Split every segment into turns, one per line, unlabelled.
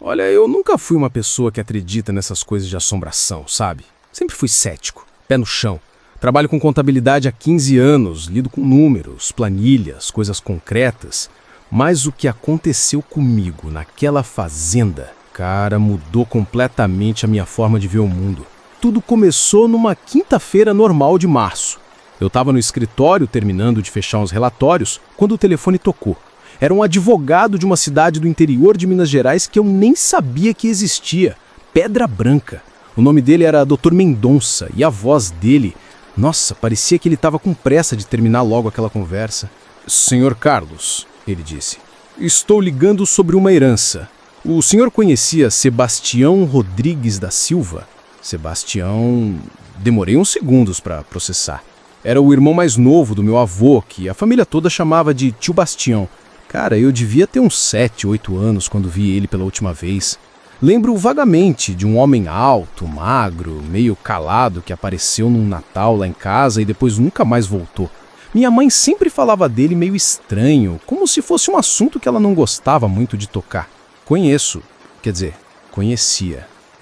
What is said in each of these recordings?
Olha, eu nunca fui uma pessoa que acredita nessas coisas de assombração, sabe? Sempre fui cético, pé no chão. Trabalho com contabilidade há 15 anos, lido com números, planilhas, coisas concretas. Mas o que aconteceu comigo naquela fazenda, cara, mudou completamente a minha forma de ver o mundo. Tudo começou numa quinta-feira normal de março. Eu estava no escritório terminando de fechar uns relatórios quando o telefone tocou. Era um advogado de uma cidade do interior de Minas Gerais que eu nem sabia que existia, Pedra Branca. O nome dele era Dr. Mendonça e a voz dele, nossa, parecia que ele estava com pressa de terminar logo aquela conversa. Senhor Carlos, ele disse, estou ligando sobre uma herança. O senhor conhecia Sebastião Rodrigues da Silva? Sebastião... Demorei uns segundos para processar. Era o irmão mais novo do meu avô, que a família toda chamava de Tio Bastião. Cara, eu devia ter uns 7, 8 anos quando vi ele pela última vez. Lembro vagamente de um homem alto, magro, meio calado que apareceu num Natal lá em casa e depois nunca mais voltou. Minha mãe sempre falava dele meio estranho, como se fosse um assunto que ela não gostava muito de tocar. Conhecia.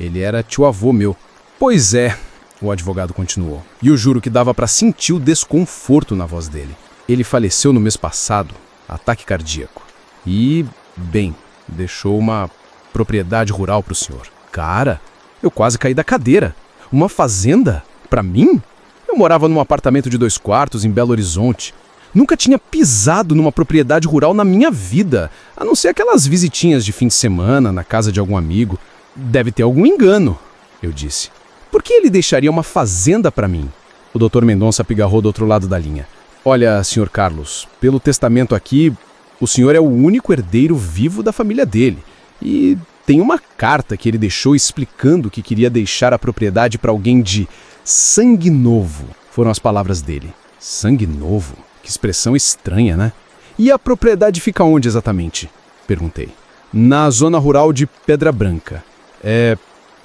Ele era tio-avô meu. Pois é, o advogado continuou. E eu juro que dava para sentir o desconforto na voz dele. Ele faleceu no mês passado, ataque cardíaco. E, bem, deixou uma propriedade rural para o senhor. Cara, eu quase caí da cadeira. Uma fazenda? Para mim? Eu morava num apartamento de 2 quartos em Belo Horizonte. Nunca tinha pisado numa propriedade rural na minha vida, a não ser aquelas visitinhas de fim de semana na casa de algum amigo. Deve ter algum engano, eu disse. Por que ele deixaria uma fazenda para mim? O Dr. Mendonça pigarrou do outro lado da linha. Olha, Sr. Carlos, pelo testamento aqui, o senhor é o único herdeiro vivo da família dele. E tem uma carta que ele deixou explicando que queria deixar a propriedade para alguém de sangue novo. Foram as palavras dele. Sangue novo? Que expressão estranha, né? E a propriedade fica onde exatamente? Perguntei. Na zona rural de Pedra Branca. É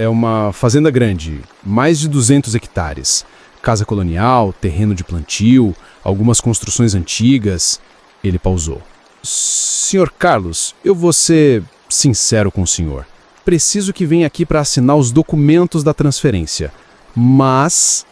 uma fazenda grande, mais de 200 hectares. Casa colonial, terreno de plantio, algumas construções antigas. Ele pausou. Senhor Carlos, eu vou ser sincero com o senhor. Preciso que venha aqui para assinar os documentos da transferência. Mas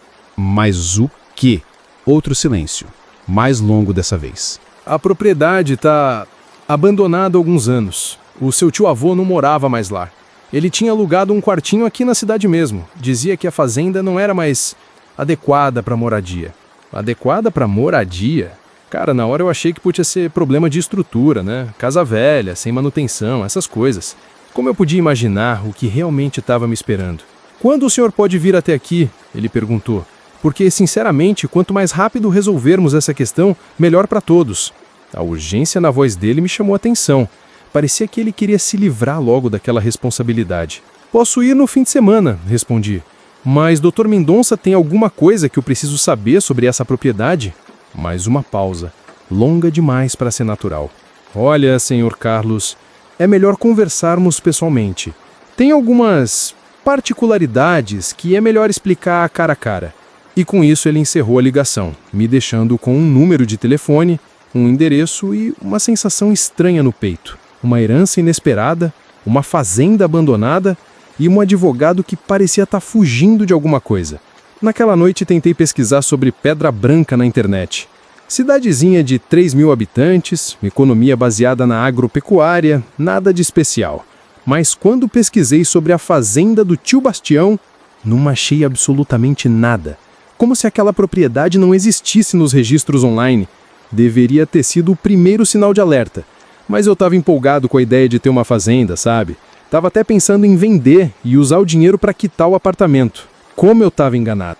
o quê? Outro silêncio, mais longo dessa vez. A propriedade está abandonada há alguns anos. O seu tio-avô não morava mais lá. Ele tinha alugado um quartinho aqui na cidade mesmo. Dizia que a fazenda não era mais adequada para moradia. Adequada para moradia? Cara, na hora eu achei que podia ser problema de estrutura, né? Casa velha, sem manutenção, essas coisas. Como eu podia imaginar o que realmente estava me esperando? Quando o senhor pode vir até aqui? Ele perguntou. Porque, sinceramente, quanto mais rápido resolvermos essa questão, melhor para todos. A urgência na voz dele me chamou a atenção. Parecia que ele queria se livrar logo daquela responsabilidade. Posso ir no fim de semana, respondi. Mas Dr. Mendonça tem alguma coisa que eu preciso saber sobre essa propriedade? Mais uma pausa, longa demais para ser natural. Olha, senhor Carlos, é melhor conversarmos pessoalmente. Tem algumas particularidades que é melhor explicar cara a cara. E com isso ele encerrou a ligação, me deixando com um número de telefone, um endereço e uma sensação estranha no peito. Uma herança inesperada, uma fazenda abandonada e um advogado que parecia estar fugindo de alguma coisa. Naquela noite tentei pesquisar sobre Pedra Branca na internet. Cidadezinha de 3.000 habitantes, economia baseada na agropecuária, nada de especial. Mas quando pesquisei sobre a fazenda do tio Bastião, não achei absolutamente nada. Como se aquela propriedade não existisse nos registros online. Deveria ter sido o primeiro sinal de alerta. Mas eu estava empolgado com a ideia de ter uma fazenda, sabe? Tava até pensando em vender e usar o dinheiro para quitar o apartamento. Como eu estava enganado.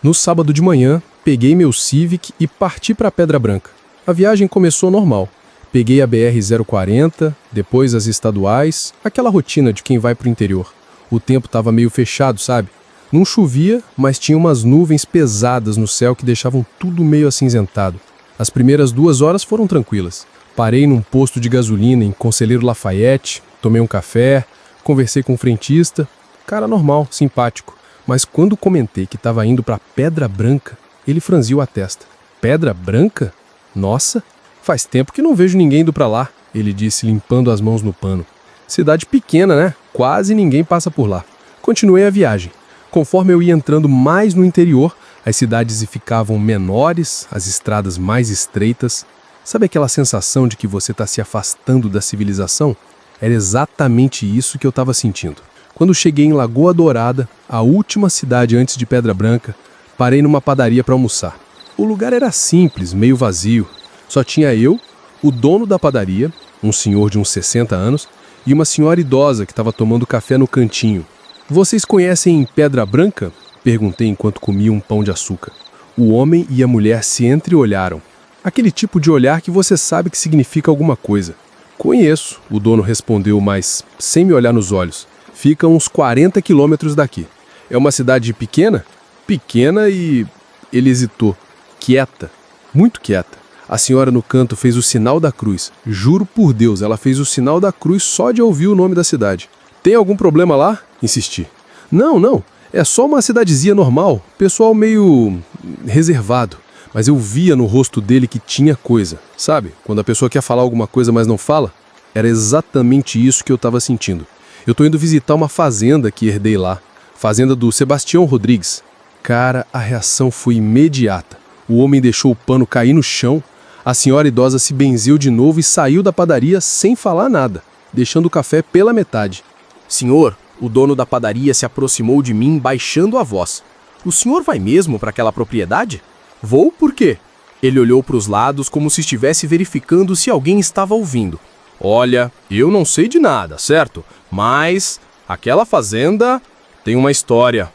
No sábado de manhã, peguei meu Civic e parti para Pedra Branca. A viagem começou normal. Peguei a BR-040, depois as estaduais, aquela rotina de quem vai para o interior. O tempo estava meio fechado, sabe? Não chovia, mas tinha umas nuvens pesadas no céu que deixavam tudo meio acinzentado. As primeiras 2 horas foram tranquilas. Parei num posto de gasolina em Conselheiro Lafayette, tomei um café, conversei com o frentista. Cara normal, simpático. Mas quando comentei que estava indo para Pedra Branca, ele franziu a testa. Pedra Branca? Nossa, faz tempo que não vejo ninguém indo para lá, ele disse limpando as mãos no pano. Cidade pequena, né? Quase ninguém passa por lá. Continuei a viagem. Conforme eu ia entrando mais no interior, as cidades ficavam menores, as estradas mais estreitas. Sabe aquela sensação de que você está se afastando da civilização? Era exatamente isso que eu estava sentindo. Quando cheguei em Lagoa Dourada, a última cidade antes de Pedra Branca, parei numa padaria para almoçar. O lugar era simples, meio vazio. Só tinha eu, o dono da padaria, um senhor de uns 60 anos, e uma senhora idosa que estava tomando café no cantinho. "Vocês conhecem Pedra Branca?" Perguntei enquanto comia um pão de açúcar. O homem e a mulher se entreolharam. Aquele tipo de olhar que você sabe que significa alguma coisa. "Conheço", o dono respondeu, mas sem me olhar nos olhos. "Fica uns 40 quilômetros daqui." "É uma cidade pequena?" "Pequena e..." Ele hesitou. Quieta. Muito quieta. A senhora no canto fez o sinal da cruz. Juro por Deus, ela fez o sinal da cruz só de ouvir o nome da cidade. "Tem algum problema lá?" Insisti. Não. É só uma cidadezinha normal. Pessoal meio reservado. Mas eu via no rosto dele que tinha coisa. Sabe? Quando a pessoa quer falar alguma coisa, mas não fala? Era exatamente isso que eu estava sentindo. Eu tô indo visitar uma fazenda que herdei lá. Fazenda do Sebastião Rodrigues. Cara, a reação foi imediata. O homem deixou o pano cair no chão. A senhora idosa se benzeu de novo e saiu da padaria sem falar nada, deixando o café pela metade. "Senhor", o dono da padaria se aproximou de mim, baixando a voz. "O senhor vai mesmo para aquela propriedade?" "Vou por quê?" Ele olhou para os lados como se estivesse verificando se alguém estava ouvindo. "Olha, eu não sei de nada, certo? Mas aquela fazenda tem uma história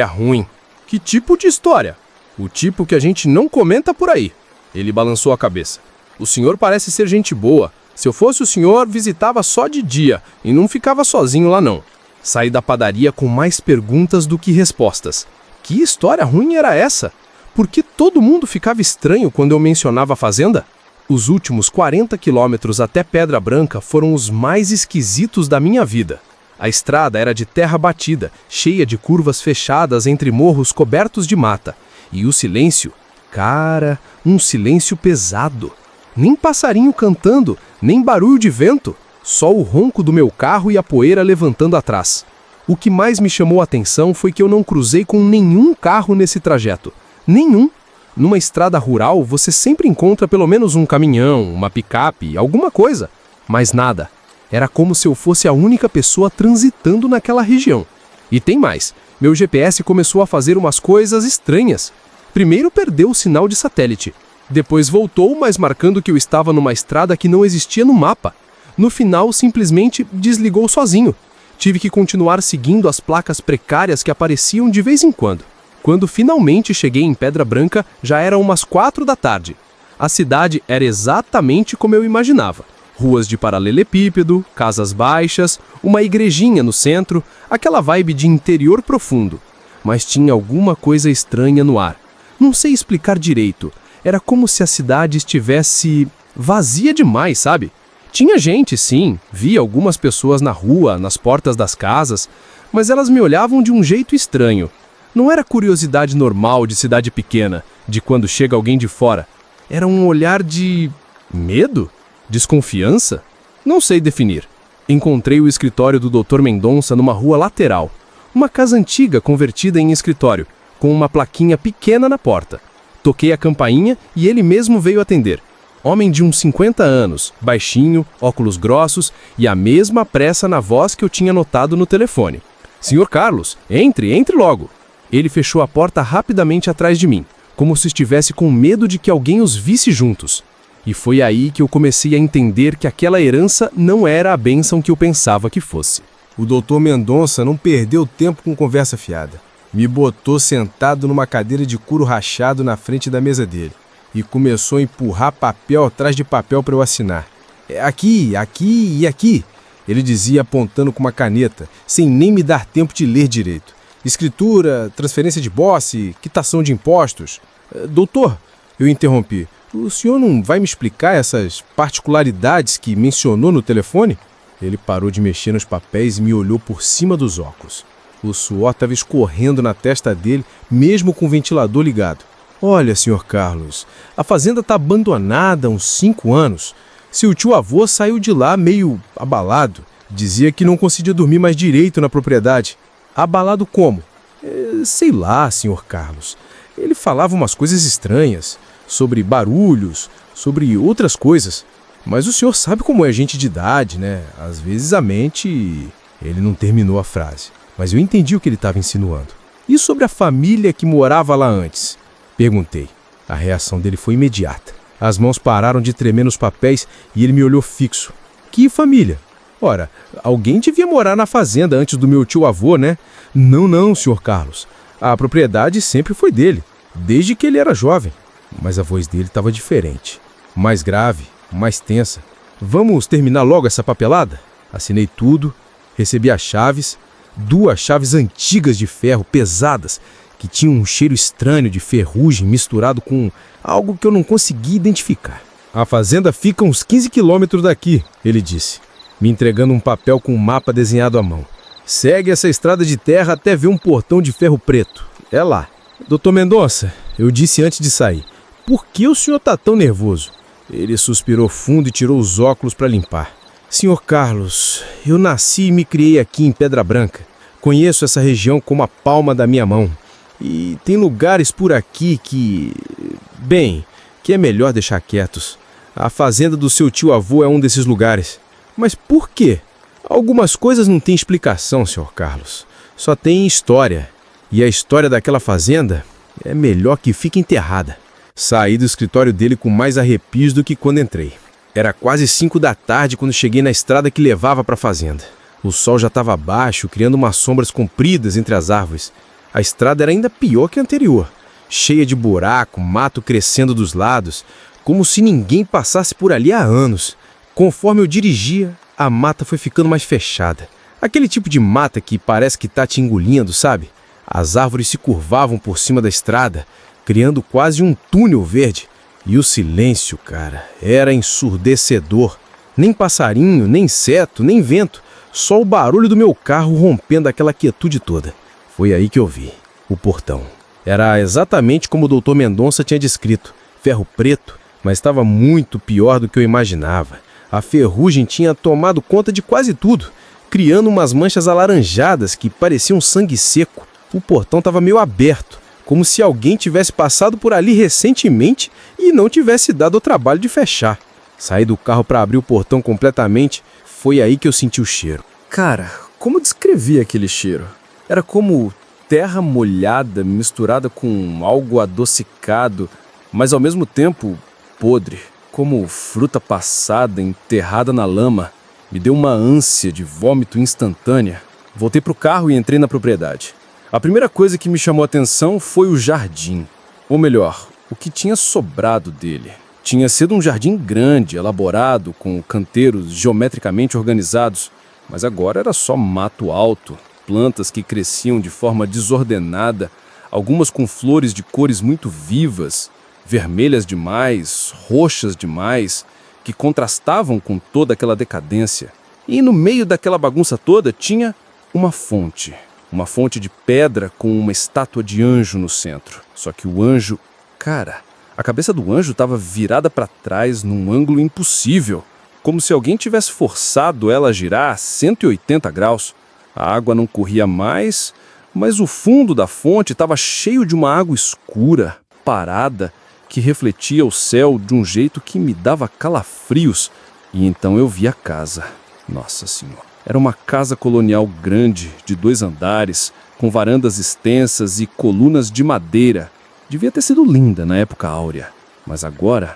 ruim." "Que tipo de história?" "O tipo que a gente não comenta por aí." Ele balançou a cabeça. "O senhor parece ser gente boa. Se eu fosse o senhor, visitava só de dia e não ficava sozinho lá não." Saí da padaria com mais perguntas do que respostas. Que história ruim era essa? Por que todo mundo ficava estranho quando eu mencionava a fazenda? Os últimos 40 quilômetros até Pedra Branca foram os mais esquisitos da minha vida. A estrada era de terra batida, cheia de curvas fechadas entre morros cobertos de mata. E o silêncio... Cara, um silêncio pesado. Nem passarinho cantando, nem barulho de vento. Só o ronco do meu carro e a poeira levantando atrás. O que mais me chamou a atenção foi que eu não cruzei com nenhum carro nesse trajeto. Nenhum. Numa estrada rural, você sempre encontra pelo menos um caminhão, uma picape, alguma coisa. Mas nada. Era como se eu fosse a única pessoa transitando naquela região. E tem mais. Meu GPS começou a fazer umas coisas estranhas. Primeiro perdeu o sinal de satélite. Depois voltou, mas marcando que eu estava numa estrada que não existia no mapa. No final, simplesmente desligou sozinho. Tive que continuar seguindo as placas precárias que apareciam de vez em quando. Quando finalmente cheguei em Pedra Branca, já eram umas 4 da tarde. A cidade era exatamente como eu imaginava. Ruas de paralelepípedo, casas baixas, uma igrejinha no centro, aquela vibe de interior profundo. Mas tinha alguma coisa estranha no ar. Não sei explicar direito. Era como se a cidade estivesse vazia demais, sabe? Tinha gente, sim. Via algumas pessoas na rua, nas portas das casas, mas elas me olhavam de um jeito estranho. Não era curiosidade normal de cidade pequena, de quando chega alguém de fora. Era um olhar de... medo? Desconfiança? Não sei definir. Encontrei o escritório do Dr. Mendonça numa rua lateral. Uma casa antiga convertida em escritório, com uma plaquinha pequena na porta. Toquei a campainha e ele mesmo veio atender. Homem de uns 50 anos, baixinho, óculos grossos e a mesma pressa na voz que eu tinha notado no telefone. "Senhor Carlos, entre logo." Ele fechou a porta rapidamente atrás de mim, como se estivesse com medo de que alguém os visse juntos. E foi aí que eu comecei a entender que aquela herança não era a bênção que eu pensava que fosse. O Dr. Mendonça não perdeu tempo com conversa fiada. Me botou sentado numa cadeira de couro rachado na frente da mesa dele e começou a empurrar papel atrás de papel para eu assinar. Aqui e aqui, ele dizia apontando com uma caneta, sem nem me dar tempo de ler direito. Escritura, transferência de posse, quitação de impostos. Doutor, eu interrompi, o senhor não vai me explicar essas particularidades que mencionou no telefone? Ele parou de mexer nos papéis e me olhou por cima dos óculos. O suor estava escorrendo na testa dele, mesmo com o ventilador ligado. Olha, senhor Carlos, a fazenda está abandonada há uns 5 anos. Seu tio-avô saiu de lá meio abalado. Dizia que não conseguia dormir mais direito na propriedade. Abalado como? Sei lá, senhor Carlos. Ele falava umas coisas estranhas, sobre barulhos, sobre outras coisas. Mas o senhor sabe como é gente de idade, né? Às vezes a mente... Ele não terminou a frase, mas eu entendi o que ele estava insinuando. E sobre a família que morava lá antes? Perguntei. A reação dele foi imediata. As mãos pararam de tremer nos papéis e ele me olhou fixo. Que família? Ora, alguém devia morar na fazenda antes do meu tio-avô, né? Não, senhor Carlos. A propriedade sempre foi dele, desde que ele era jovem. Mas a voz dele estava diferente. Mais grave, mais tensa. Vamos terminar logo essa papelada? Assinei tudo, recebi as chaves, 2 chaves antigas de ferro, pesadas, que tinham um cheiro estranho de ferrugem misturado com algo que eu não conseguia identificar. A fazenda fica uns 15 quilômetros daqui, ele disse, me entregando um papel com um mapa desenhado à mão. Segue essa estrada de terra até ver um portão de ferro preto. É lá. Doutor Mendonça, eu disse antes de sair, por que o senhor está tão nervoso? Ele suspirou fundo e tirou os óculos para limpar. Senhor Carlos, eu nasci e me criei aqui em Pedra Branca. Conheço essa região como a palma da minha mão. E tem lugares por aqui que... Bem, que é melhor deixar quietos. A fazenda do seu tio-avô é um desses lugares. Mas por quê? Algumas coisas não têm explicação, senhor Carlos. Só tem história. E a história daquela fazenda é melhor que fique enterrada. Saí do escritório dele com mais arrepios do que quando entrei. Era quase 5 da tarde quando cheguei na estrada que levava para a fazenda. O sol já estava baixo, criando umas sombras compridas entre as árvores. A estrada era ainda pior que a anterior, cheia de buraco, mato crescendo dos lados, como se ninguém passasse por ali há anos. Conforme eu dirigia, a mata foi ficando mais fechada. Aquele tipo de mata que parece que está te engolindo, sabe? As árvores se curvavam por cima da estrada, criando quase um túnel verde. E o silêncio, cara, era ensurdecedor. Nem passarinho, nem inseto, nem vento. Só o barulho do meu carro rompendo aquela quietude toda. Foi aí que eu vi. O portão. Era exatamente como o Dr. Mendonça tinha descrito. Ferro preto, mas estava muito pior do que eu imaginava. A ferrugem tinha tomado conta de quase tudo, criando umas manchas alaranjadas que pareciam sangue seco. O portão estava meio aberto, como se alguém tivesse passado por ali recentemente e não tivesse dado o trabalho de fechar. Saí do carro para abrir o portão completamente. Foi aí que eu senti o cheiro. Cara, como descrever aquele cheiro? Era como terra molhada misturada com algo adocicado, mas ao mesmo tempo podre. Como fruta passada, enterrada na lama. Me deu uma ânsia de vômito instantânea. Voltei para o carro e entrei na propriedade. A primeira coisa que me chamou a atenção foi o jardim. Ou melhor, o que tinha sobrado dele. Tinha sido um jardim grande, elaborado, com canteiros geometricamente organizados, mas agora era só mato alto, plantas que cresciam de forma desordenada, algumas com flores de cores muito vivas, vermelhas demais, roxas demais, que contrastavam com toda aquela decadência. E no meio daquela bagunça toda tinha uma fonte de pedra com uma estátua de anjo no centro. Só que o anjo... Cara, a cabeça do anjo estava virada para trás num ângulo impossível, como se alguém tivesse forçado ela a girar a 180 graus. A água não corria mais, mas o fundo da fonte estava cheio de uma água escura, parada, que refletia o céu de um jeito que me dava calafrios. E então eu vi a casa. Nossa Senhora. Era uma casa colonial grande, de 2 andares, com varandas extensas e colunas de madeira. Devia ter sido linda na época áurea, mas agora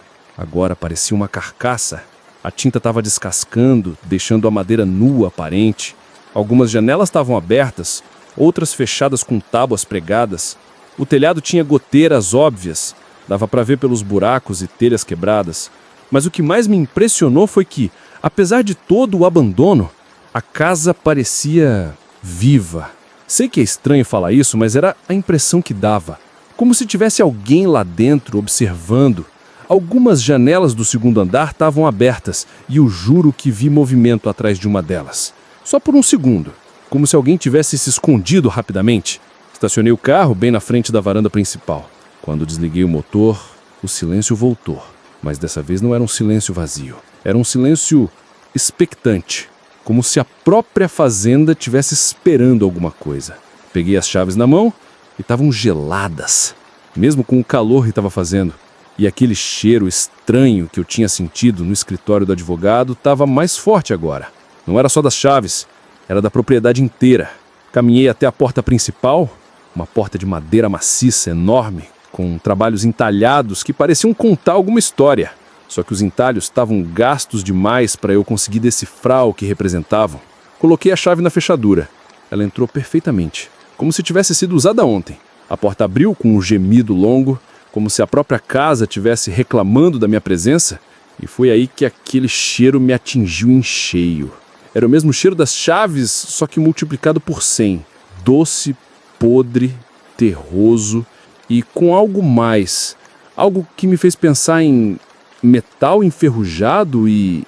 parecia uma carcaça. A tinta estava descascando, deixando a madeira nua aparente. Algumas janelas estavam abertas, outras fechadas com tábuas pregadas. O telhado tinha goteiras óbvias, dava para ver pelos buracos e telhas quebradas. Mas o que mais me impressionou foi que, apesar de todo o abandono, a casa parecia viva. Sei que é estranho falar isso, mas era a impressão que dava. Como se tivesse alguém lá dentro observando. Algumas janelas do 2º andar estavam abertas e eu juro que vi movimento atrás de uma delas. Só por um segundo, como se alguém tivesse se escondido rapidamente. Estacionei o carro bem na frente da varanda principal. Quando desliguei o motor, o silêncio voltou. Mas dessa vez não era um silêncio vazio. Era um silêncio expectante. como se a própria fazenda tivesse esperando alguma coisa. Peguei as chaves na mão e estavam geladas, mesmo com o calor que estava fazendo. E aquele cheiro estranho que eu tinha sentido no escritório do advogado estava mais forte agora. Não era só das chaves, era da propriedade inteira. Caminhei até a porta principal, uma porta de madeira maciça enorme, com trabalhos entalhados que pareciam contar alguma história. Só que os entalhos estavam gastos demais para eu conseguir decifrar o que representavam. Coloquei a chave na fechadura. Ela entrou perfeitamente, como se tivesse sido usada ontem. A porta abriu com um gemido longo, como se a própria casa estivesse reclamando da minha presença, e foi aí que aquele cheiro me atingiu em cheio. Era o mesmo cheiro das chaves, só que multiplicado por 100. Doce, podre, terroso e com algo mais. Algo que me fez pensar em metal enferrujado e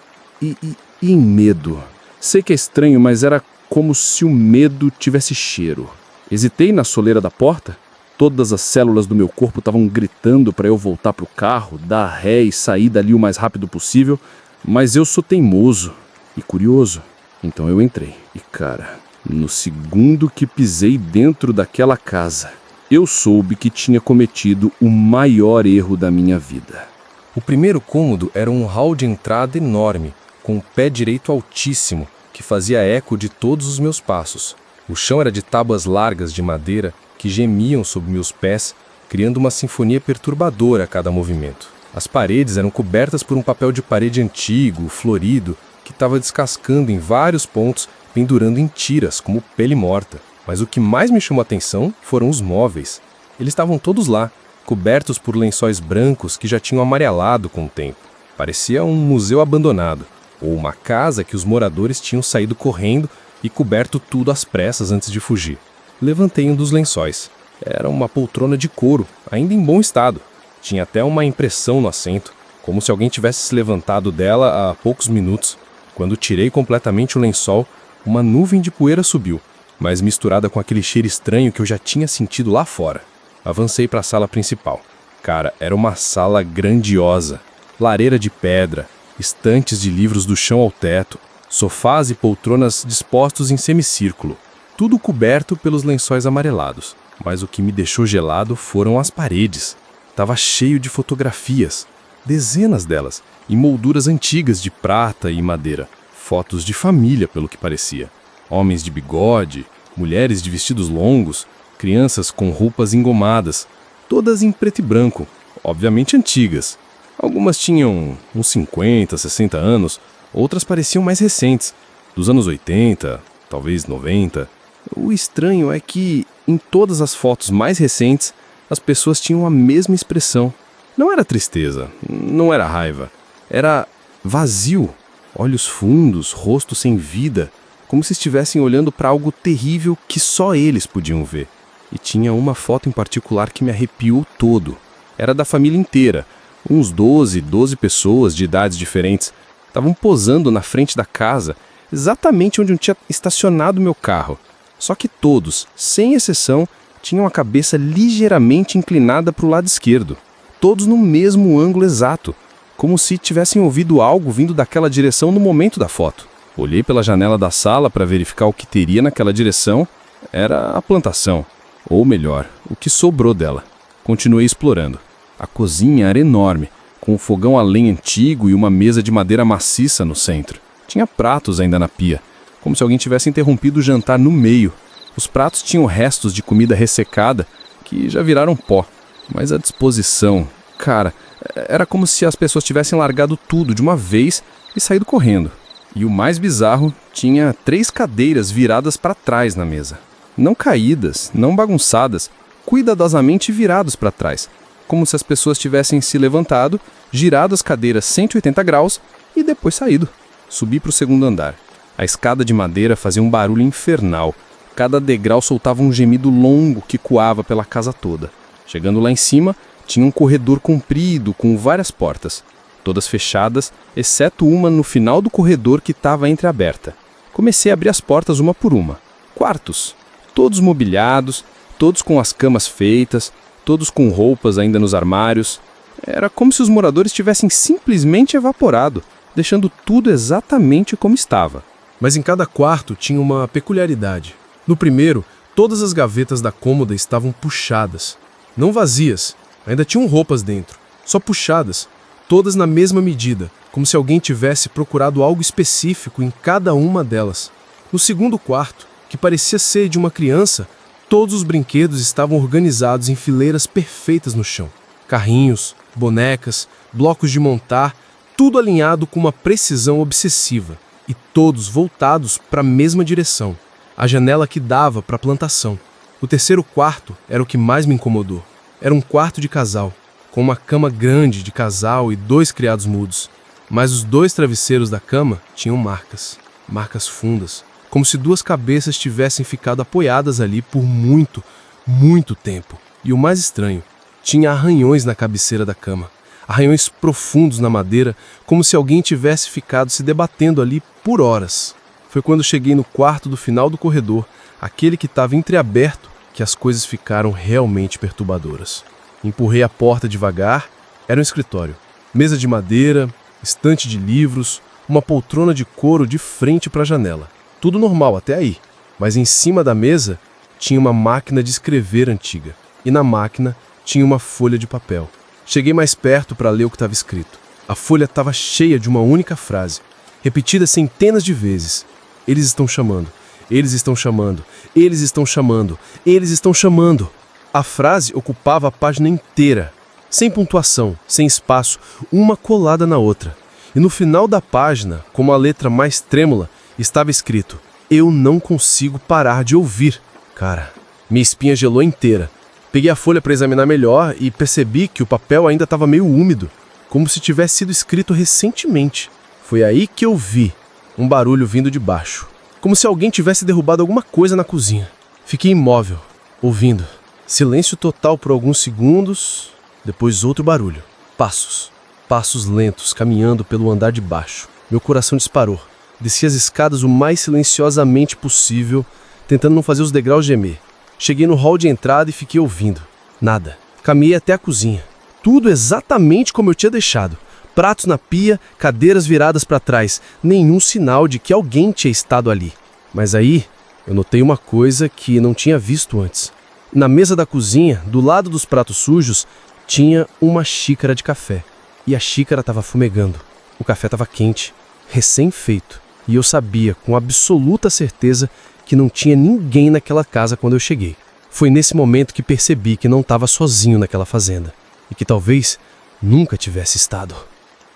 em medo. Sei que é estranho, mas era como se o medo tivesse cheiro. Hesitei na soleira da porta. Todas as células do meu corpo estavam gritando para eu voltar para o carro, dar ré e sair dali o mais rápido possível, mas eu sou teimoso e curioso. Então eu entrei. E cara, no segundo que pisei dentro daquela casa, eu soube que tinha cometido o maior erro da minha vida.
O primeiro cômodo era um hall de entrada enorme, com o pé direito altíssimo, que fazia eco de todos os meus passos. O chão era de tábuas largas de madeira que gemiam sob meus pés, criando uma sinfonia perturbadora a cada movimento. As paredes eram cobertas por um papel de parede antigo, florido, que estava descascando em vários pontos, pendurando em tiras, como pele morta. Mas o que mais me chamou a atenção foram os móveis. Eles estavam todos lá, cobertos por lençóis brancos que já tinham amarelado com o tempo. Parecia um museu abandonado, ou uma casa que os moradores tinham saído correndo e coberto tudo às pressas antes de fugir. Levantei um dos lençóis. Era uma poltrona de couro, ainda em bom estado. Tinha até uma impressão no assento, como se alguém tivesse se levantado dela há poucos minutos. Quando tirei completamente o lençol, uma nuvem de poeira subiu, mas misturada com aquele cheiro estranho que eu já tinha sentido lá fora. Avancei para a sala principal. Cara, era uma sala grandiosa. Lareira de pedra, estantes de livros do chão ao teto, sofás e poltronas dispostos em semicírculo. Tudo coberto pelos lençóis amarelados. Mas o que me deixou gelado foram as paredes. Estava cheio de fotografias, dezenas delas, em molduras antigas de prata e madeira. Fotos de família, pelo que parecia. Homens de bigode, mulheres de vestidos longos, crianças com roupas engomadas, todas em preto e branco, obviamente antigas. Algumas tinham uns 50, 60 anos, outras pareciam mais recentes, dos anos 80, talvez 90. O estranho é que, em todas as fotos mais recentes, as pessoas tinham a mesma expressão. Não era tristeza, não era raiva, era vazio, olhos fundos, rosto sem vida, como se estivessem olhando para algo terrível que só eles podiam ver. E tinha uma foto em particular que me arrepiou todo. Era da família inteira, uns 12 pessoas de idades diferentes. Estavam posando na frente da casa, exatamente onde eu tinha estacionado meu carro. Só que todos, sem exceção, tinham a cabeça ligeiramente inclinada para o lado esquerdo. Todos no mesmo ângulo exato, como se tivessem ouvido algo vindo daquela direção no momento da foto. Olhei pela janela da sala para verificar o que teria naquela direção. Era a plantação, ou melhor, o que sobrou dela. Continuei explorando. A cozinha era enorme, com um fogão a lenha antigo e uma mesa de madeira maciça no centro. Tinha pratos ainda na pia, como se alguém tivesse interrompido o jantar no meio. Os pratos tinham restos de comida ressecada que já viraram pó. Mas a disposição, cara, era como se as pessoas tivessem largado tudo de uma vez e saído correndo. E o mais bizarro, tinha 3 cadeiras viradas para trás na mesa. Não caídas, não bagunçadas, cuidadosamente virados para trás, como se as pessoas tivessem se levantado, girado as cadeiras 180 graus e depois saído. Subi para o segundo andar. A escada de madeira fazia um barulho infernal. Cada degrau soltava um gemido longo que coava pela casa toda. Chegando lá em cima, tinha um corredor comprido com várias portas, todas fechadas, exceto uma no final do corredor que estava entreaberta. Comecei a abrir as portas uma por uma. Quartos, todos mobiliados, todos com as camas feitas, todos com roupas ainda nos armários. Era como se os moradores tivessem simplesmente evaporado, deixando tudo exatamente como estava.
Mas em cada quarto tinha uma peculiaridade. No primeiro, todas as gavetas da cômoda estavam puxadas. Não vazias, ainda tinham roupas dentro, só puxadas, todas na mesma medida, como se alguém tivesse procurado algo específico em cada uma delas. No segundo quarto, que parecia ser de uma criança, todos os brinquedos estavam organizados em fileiras perfeitas no chão. Carrinhos, bonecas, blocos de montar, tudo alinhado com uma precisão obsessiva, e todos voltados para a mesma direção, a janela que dava para a plantação. O terceiro quarto era o que mais me incomodou. Era um quarto de casal, com uma cama grande de casal e 2 criados mudos. Mas os 2 travesseiros da cama tinham marcas fundas, como se 2 cabeças tivessem ficado apoiadas ali por muito, muito tempo. E o mais estranho, tinha arranhões na cabeceira da cama, arranhões profundos na madeira, como se alguém tivesse ficado se debatendo ali por horas. Foi quando cheguei no quarto do final do corredor, aquele que estava entreaberto, que as coisas ficaram realmente perturbadoras. Empurrei a porta devagar. Era um escritório. Mesa de madeira, estante de livros, uma poltrona de couro de frente para a janela. Tudo normal até aí. Mas em cima da mesa tinha uma máquina de escrever antiga. E na máquina tinha uma folha de papel. Cheguei mais perto para ler o que estava escrito. A folha estava cheia de uma única frase, repetida centenas de vezes. Eles estão chamando. Eles estão chamando. Eles estão chamando. Eles estão chamando. A frase ocupava a página inteira, sem pontuação, sem espaço, uma colada na outra. E no final da página, com uma letra mais trêmula, estava escrito: "Eu não consigo parar de ouvir." Cara, minha espinha gelou inteira. Peguei a folha para examinar melhor e percebi que o papel ainda estava meio úmido, como se tivesse sido escrito recentemente. Foi aí que eu vi um barulho vindo de baixo, como se alguém tivesse derrubado alguma coisa na cozinha. Fiquei imóvel, ouvindo. Silêncio total por alguns segundos, depois outro barulho. Passos. Passos lentos, caminhando pelo andar de baixo. Meu coração disparou. Desci as escadas o mais silenciosamente possível, tentando não fazer os degraus gemer. Cheguei no hall de entrada e fiquei ouvindo. Nada. Caminhei até a cozinha. Tudo exatamente como eu tinha deixado. Pratos na pia, cadeiras viradas para trás. Nenhum sinal de que alguém tinha estado ali. Mas aí, eu notei uma coisa que não tinha visto antes. Na mesa da cozinha, do lado dos pratos sujos, tinha uma xícara de café. E a xícara estava fumegando. O café estava quente, recém-feito. E eu sabia com absoluta certeza que não tinha ninguém naquela casa quando eu cheguei. Foi nesse momento que percebi que não estava sozinho naquela fazenda. E que talvez nunca tivesse estado.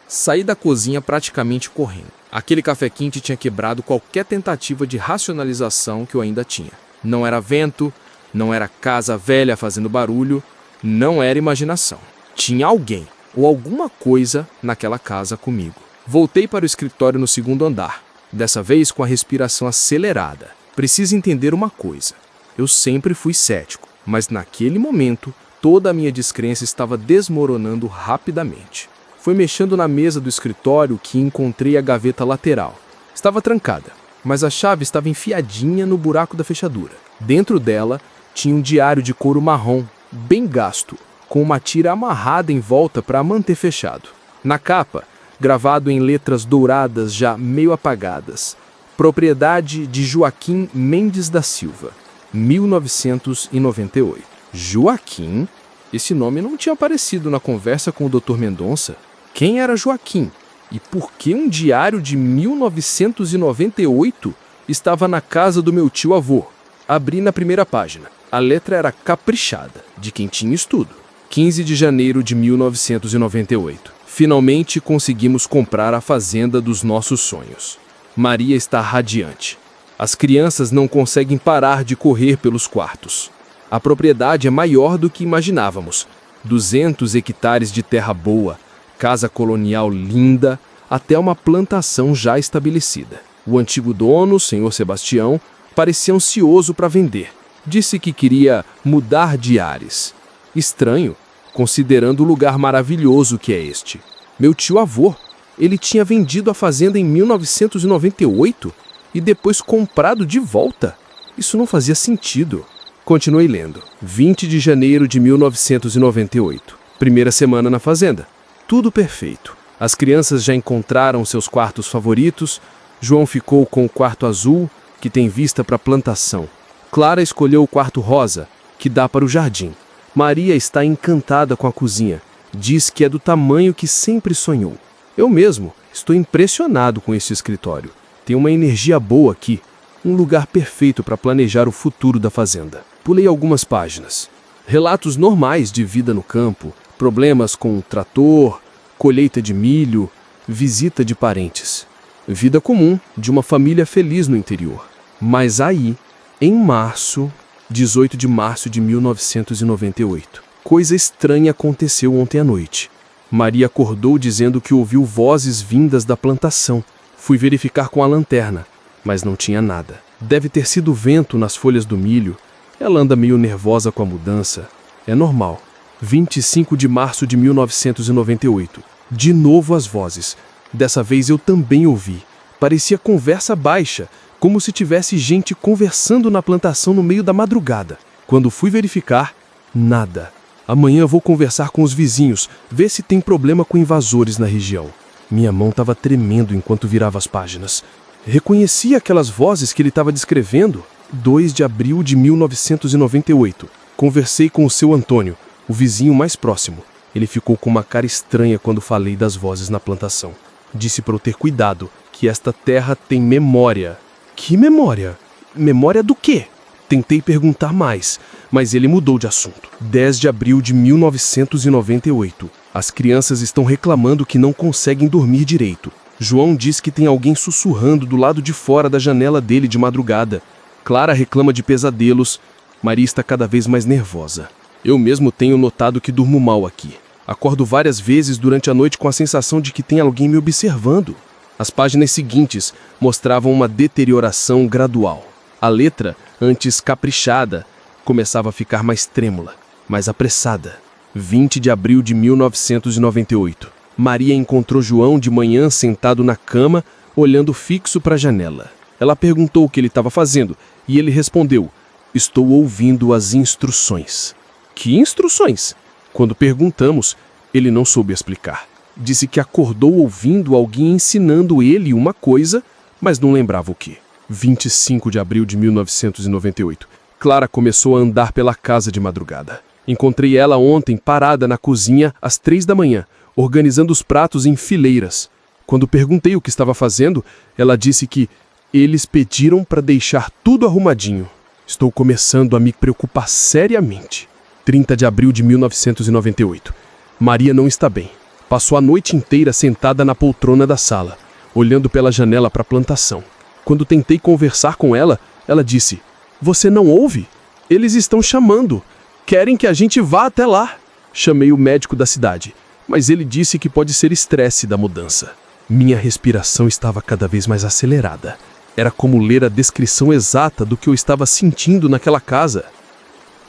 Saí da cozinha praticamente correndo. Aquele café quente tinha quebrado qualquer tentativa de racionalização que eu ainda tinha. Não era vento, não era casa velha fazendo barulho, não era imaginação. Tinha alguém ou alguma coisa naquela casa comigo. Voltei para o escritório no segundo andar, dessa vez com a respiração acelerada. Preciso entender uma coisa. Eu sempre fui cético, mas naquele momento toda a minha descrença estava desmoronando rapidamente. Foi mexendo na mesa do escritório que encontrei a gaveta lateral. Estava trancada, mas a chave estava enfiadinha no buraco da fechadura. Dentro dela tinha um diário de couro marrom, bem gasto, com uma tira amarrada em volta para manter fechado. Na capa, gravado em letras douradas já meio apagadas: propriedade de Joaquim Mendes da Silva, 1998. Joaquim? Esse nome não tinha aparecido na conversa com o Dr. Mendonça. Quem era Joaquim? E por que um diário de 1998 estava na casa do meu tio-avô? Abri na primeira página. A letra era caprichada, de quem tinha estudo. 15 de janeiro de 1998. Finalmente conseguimos comprar a fazenda dos nossos sonhos. Maria está radiante. As crianças não conseguem parar de correr pelos quartos. A propriedade é maior do que imaginávamos. 200 hectares de terra boa, casa colonial linda, até uma plantação já estabelecida. O antigo dono, senhor Sebastião, parecia ansioso para vender. Disse que queria mudar de ares. Estranho, considerando o lugar maravilhoso que é este. Meu tio-avô, ele tinha vendido a fazenda em 1998 e depois comprado de volta. Isso não fazia sentido. Continuei lendo. 20 de janeiro de 1998. Primeira semana na fazenda. Tudo perfeito. As crianças já encontraram seus quartos favoritos,
João ficou com o quarto azul, que tem vista para a plantação. Clara escolheu o quarto rosa, que dá para o jardim. Maria está encantada com a cozinha. Diz que é do tamanho que sempre sonhou. Eu mesmo estou impressionado com esse escritório. Tem uma energia boa aqui. Um lugar perfeito para planejar o futuro da fazenda. Pulei algumas páginas. Relatos normais de vida no campo, problemas com o trator, colheita de milho, visita de parentes. Vida comum de uma família feliz no interior. Mas aí, em março, 18 de março de 1998, coisa estranha aconteceu ontem à noite. Maria acordou dizendo que ouviu vozes vindas da plantação. Fui verificar com a lanterna, mas não tinha nada. Deve ter sido vento nas folhas do milho. Ela anda meio nervosa com a mudança. É normal. 25 de março de 1998. De novo as vozes. Dessa vez eu também ouvi. Parecia conversa baixa, como se tivesse gente conversando na plantação no meio da madrugada. Quando fui verificar, nada. Amanhã vou conversar com os vizinhos, ver se tem problema com invasores na região. Minha mão estava tremendo enquanto virava as páginas. Reconheci aquelas vozes que ele estava descrevendo. 2 de abril de 1998. Conversei com o seu Antônio, o vizinho mais próximo. Ele ficou com uma cara estranha quando falei das vozes na plantação. Disse para eu ter cuidado, que esta terra tem memória. Que memória? Memória do quê? Tentei perguntar mais, mas ele mudou de assunto. 10 de abril de 1998. As crianças estão reclamando que não conseguem dormir direito. João diz que tem alguém sussurrando do lado de fora da janela dele de madrugada. Clara reclama de pesadelos. Maria está cada vez mais nervosa. Eu mesmo tenho notado que durmo mal aqui. Acordo várias vezes durante a noite com a sensação de que tem alguém me observando. As páginas seguintes mostravam uma deterioração gradual. A letra, antes caprichada, começava a ficar mais trêmula, mais apressada. 20 de abril de 1998. Maria encontrou João de manhã sentado na cama, olhando fixo para a janela. Ela perguntou o que ele estava fazendo e ele respondeu: "Estou ouvindo as instruções." Que instruções? Quando perguntamos, ele não soube explicar. Disse que acordou ouvindo alguém ensinando ele uma coisa, mas não lembrava o que. 25 de abril de 1998. Clara começou a andar pela casa de madrugada. Encontrei ela ontem parada na cozinha às 3 da manhã, organizando os pratos em fileiras. Quando perguntei o que estava fazendo, ela disse que eles pediram para deixar tudo arrumadinho. Estou começando a me preocupar seriamente. 30 de abril de 1998. Maria não está bem. Passou a noite inteira sentada na poltrona da sala, olhando pela janela para a plantação. Quando tentei conversar com ela, ela disse: "Você não ouve? Eles estão chamando. Querem que a gente vá até lá." Chamei o médico da cidade, mas ele disse que pode ser estresse da mudança. Minha respiração estava cada vez mais acelerada. Era como ler a descrição exata do que eu estava sentindo naquela casa.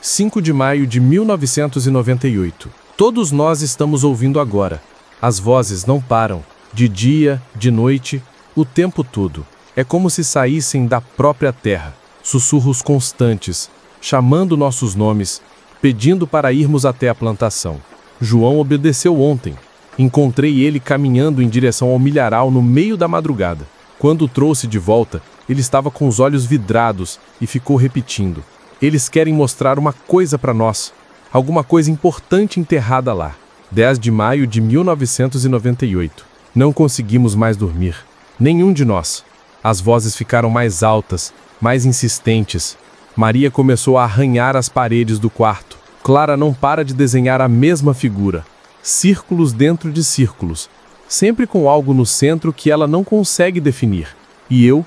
5 de maio de 1998. Todos nós estamos ouvindo agora. As vozes não param. De dia, de noite, o tempo todo. É como se saíssem da própria terra. Sussurros constantes, chamando nossos nomes, pedindo para irmos até a plantação. João obedeceu ontem. Encontrei ele caminhando em direção ao milharal no meio da madrugada. Quando o trouxe de volta, ele estava com os olhos vidrados e ficou repetindo: "Eles querem mostrar uma coisa para nós. Alguma coisa importante enterrada lá." 10 de maio de 1998. Não conseguimos mais dormir. Nenhum de nós. As vozes ficaram mais altas, mais insistentes. Maria começou a arranhar as paredes do quarto. Clara não para de desenhar a mesma figura. Círculos dentro de círculos. Sempre com algo no centro que ela não consegue definir. E eu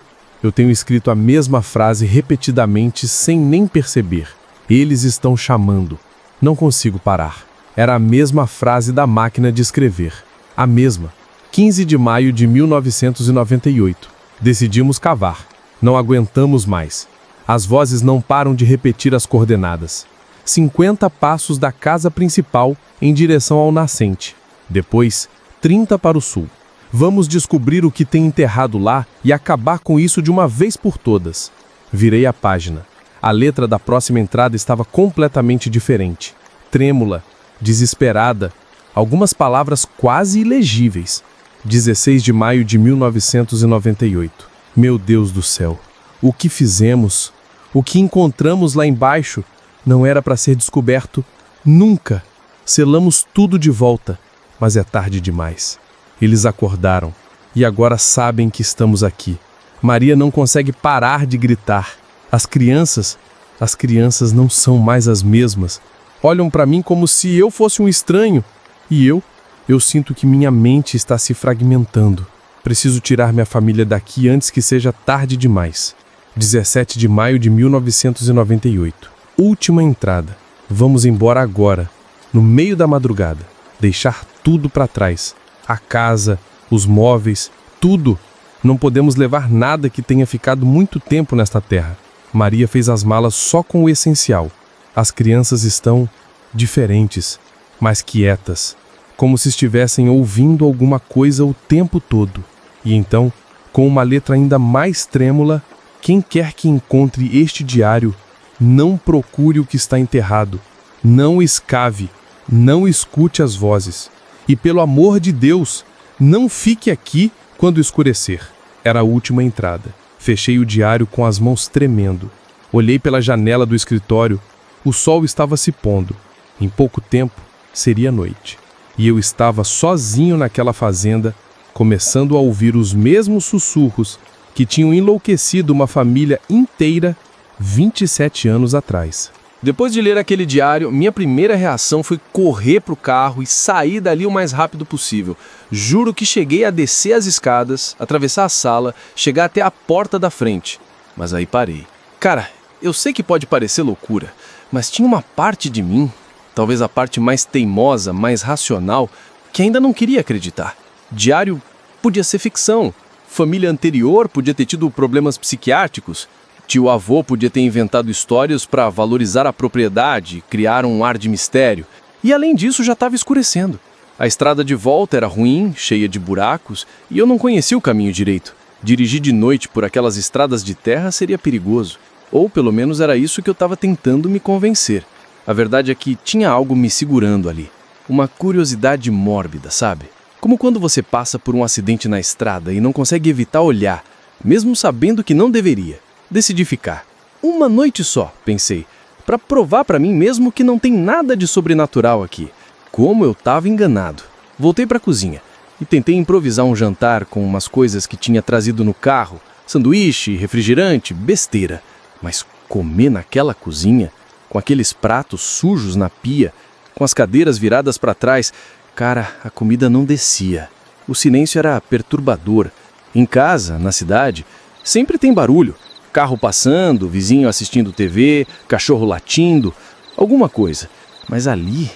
tenho escrito a mesma frase repetidamente sem nem perceber. Eles estão chamando. Não consigo parar. Era a mesma frase da máquina de escrever. A mesma. 15 de maio de 1998. Decidimos cavar. Não aguentamos mais. As vozes não param de repetir as coordenadas. 50 passos da casa principal em direção ao nascente. Depois, 30 para o sul. Vamos descobrir o que tem enterrado lá e acabar com isso de uma vez por todas. Virei a página. A letra da próxima entrada estava completamente diferente. Trêmula, desesperada, algumas palavras quase ilegíveis. 16 de maio de 1998.
Meu Deus do céu, o que fizemos? O que encontramos lá embaixo não era para ser descoberto nunca. Selamos tudo de volta, mas é tarde demais. Eles acordaram e agora sabem que estamos aqui. Maria não consegue parar de gritar. As crianças não são mais as mesmas. Olham para mim como se eu fosse um estranho. E eu sinto que minha mente está se fragmentando. Preciso tirar minha família daqui antes que seja tarde demais. 17 de maio de 1998. Última entrada. Vamos embora agora, no meio da madrugada. Deixar tudo para trás. A casa, os móveis, tudo. Não podemos levar nada que tenha ficado muito tempo nesta terra. Maria fez as malas só com o essencial. As crianças estão diferentes, mais quietas, como se estivessem ouvindo alguma coisa o tempo todo. E então, com uma letra ainda mais trêmula, quem quer que encontre este diário, não procure o que está enterrado, não escave, não escute as vozes. E pelo amor de Deus, não fique aqui quando escurecer. Era a última entrada. Fechei o diário com as mãos tremendo. Olhei pela janela do escritório. O sol estava se pondo. Em pouco tempo, seria noite. E eu estava sozinho naquela fazenda, começando a ouvir os mesmos sussurros que tinham enlouquecido uma família inteira 27 anos atrás.
Depois de ler aquele diário, minha primeira reação foi correr para o carro e sair dali o mais rápido possível. Juro que cheguei a descer as escadas, atravessar a sala, chegar até a porta da frente. Mas aí parei. Cara, eu sei que pode parecer loucura, mas tinha uma parte de mim, talvez a parte mais teimosa, mais racional, que ainda não queria acreditar. Diário podia ser ficção. Família anterior podia ter tido problemas psiquiátricos. Tio-avô podia ter inventado histórias para valorizar a propriedade, criar um ar de mistério. E além disso, já estava escurecendo. A estrada de volta era ruim, cheia de buracos, e eu não conhecia o caminho direito. Dirigir de noite por aquelas estradas de terra seria perigoso. Ou pelo menos era isso que eu estava tentando me convencer. A verdade é que tinha algo me segurando ali. Uma curiosidade mórbida, sabe? Como quando você passa por um acidente na estrada e não consegue evitar olhar, mesmo sabendo que não deveria. Decidi ficar. Uma noite só, pensei, para provar para mim mesmo que não tem nada de sobrenatural aqui. Como eu estava enganado. Voltei para a cozinha e tentei improvisar um jantar com umas coisas que tinha trazido no carro, sanduíche, refrigerante, besteira. Mas comer naquela cozinha, com aqueles pratos sujos na pia, com as cadeiras viradas para trás, cara, a comida não descia. O silêncio era perturbador. Em casa, na cidade, sempre tem barulho. Carro passando, vizinho assistindo TV, cachorro latindo, alguma coisa. Mas ali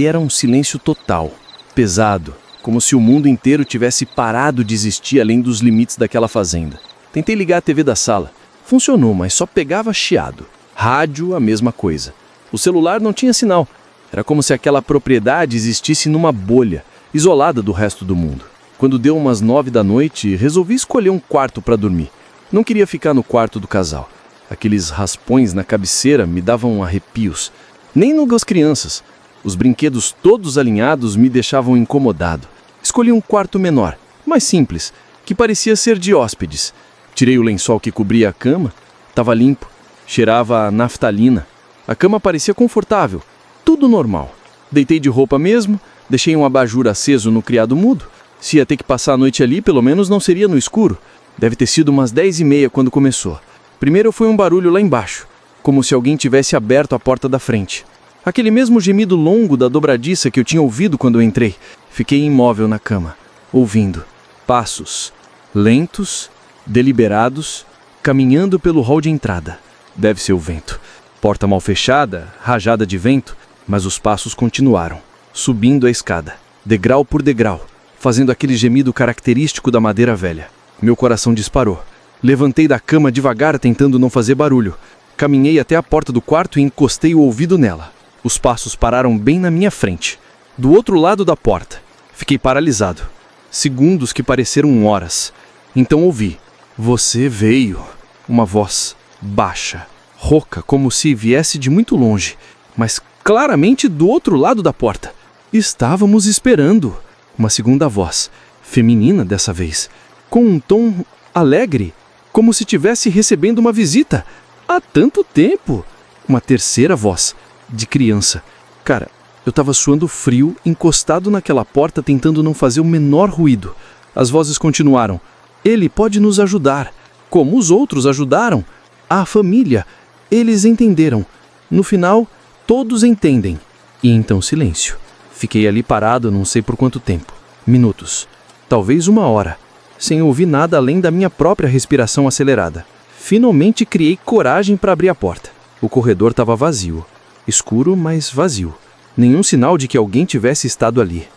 era um silêncio total, pesado, como se o mundo inteiro tivesse parado de existir além dos limites daquela fazenda. Tentei ligar a TV da sala. Funcionou, mas só pegava chiado. Rádio, a mesma coisa. O celular não tinha sinal. Era como se aquela propriedade existisse numa bolha, isolada do resto do mundo. Quando deu umas 9 da noite, resolvi escolher um quarto para dormir. Não queria ficar no quarto do casal. Aqueles raspões na cabeceira me davam arrepios. Nem no das crianças. Os brinquedos todos alinhados me deixavam incomodado. Escolhi um quarto menor, mais simples, que parecia ser de hóspedes. Tirei o lençol que cobria a cama. Estava limpo. Cheirava a naftalina. A cama parecia confortável. Tudo normal. Deitei de roupa mesmo, deixei um abajur aceso no criado mudo. Se ia ter que passar a noite ali, pelo menos não seria no escuro. Deve ter sido umas 10h30 quando começou. Primeiro foi um barulho lá embaixo, como se alguém tivesse aberto a porta da frente. Aquele mesmo gemido longo da dobradiça que eu tinha ouvido quando eu entrei. Fiquei imóvel na cama, ouvindo. Passos, lentos, deliberados, caminhando pelo hall de entrada. Deve ser o vento. Porta mal fechada, rajada de vento, mas os passos continuaram, subindo a escada, degrau por degrau, fazendo aquele gemido característico da madeira velha. Meu coração disparou. Levantei da cama devagar, tentando não fazer barulho. Caminhei até a porta do quarto e encostei o ouvido nela. Os passos pararam bem na minha frente, do outro lado da porta. Fiquei paralisado. Segundos que pareceram horas. Então ouvi. Você veio. Uma voz baixa, rouca, como se viesse de muito longe, mas claramente do outro lado da porta. Estávamos esperando. Uma segunda voz, feminina dessa vez, com um tom alegre. como se estivesse recebendo uma visita. Há tanto tempo! Uma terceira voz, de criança. Cara, eu tava suando frio, encostado naquela porta, tentando não fazer o menor ruído. As vozes continuaram. Ele pode nos ajudar, como os outros ajudaram. A família, eles entenderam. No final, todos entendem. E então silêncio. Fiquei ali parado não sei por quanto tempo. Minutos. Talvez 1 hora. Sem ouvir nada além da minha própria respiração acelerada. Finalmente criei coragem para abrir a porta. O corredor estava vazio. Escuro, mas vazio. Nenhum sinal de que alguém tivesse estado ali.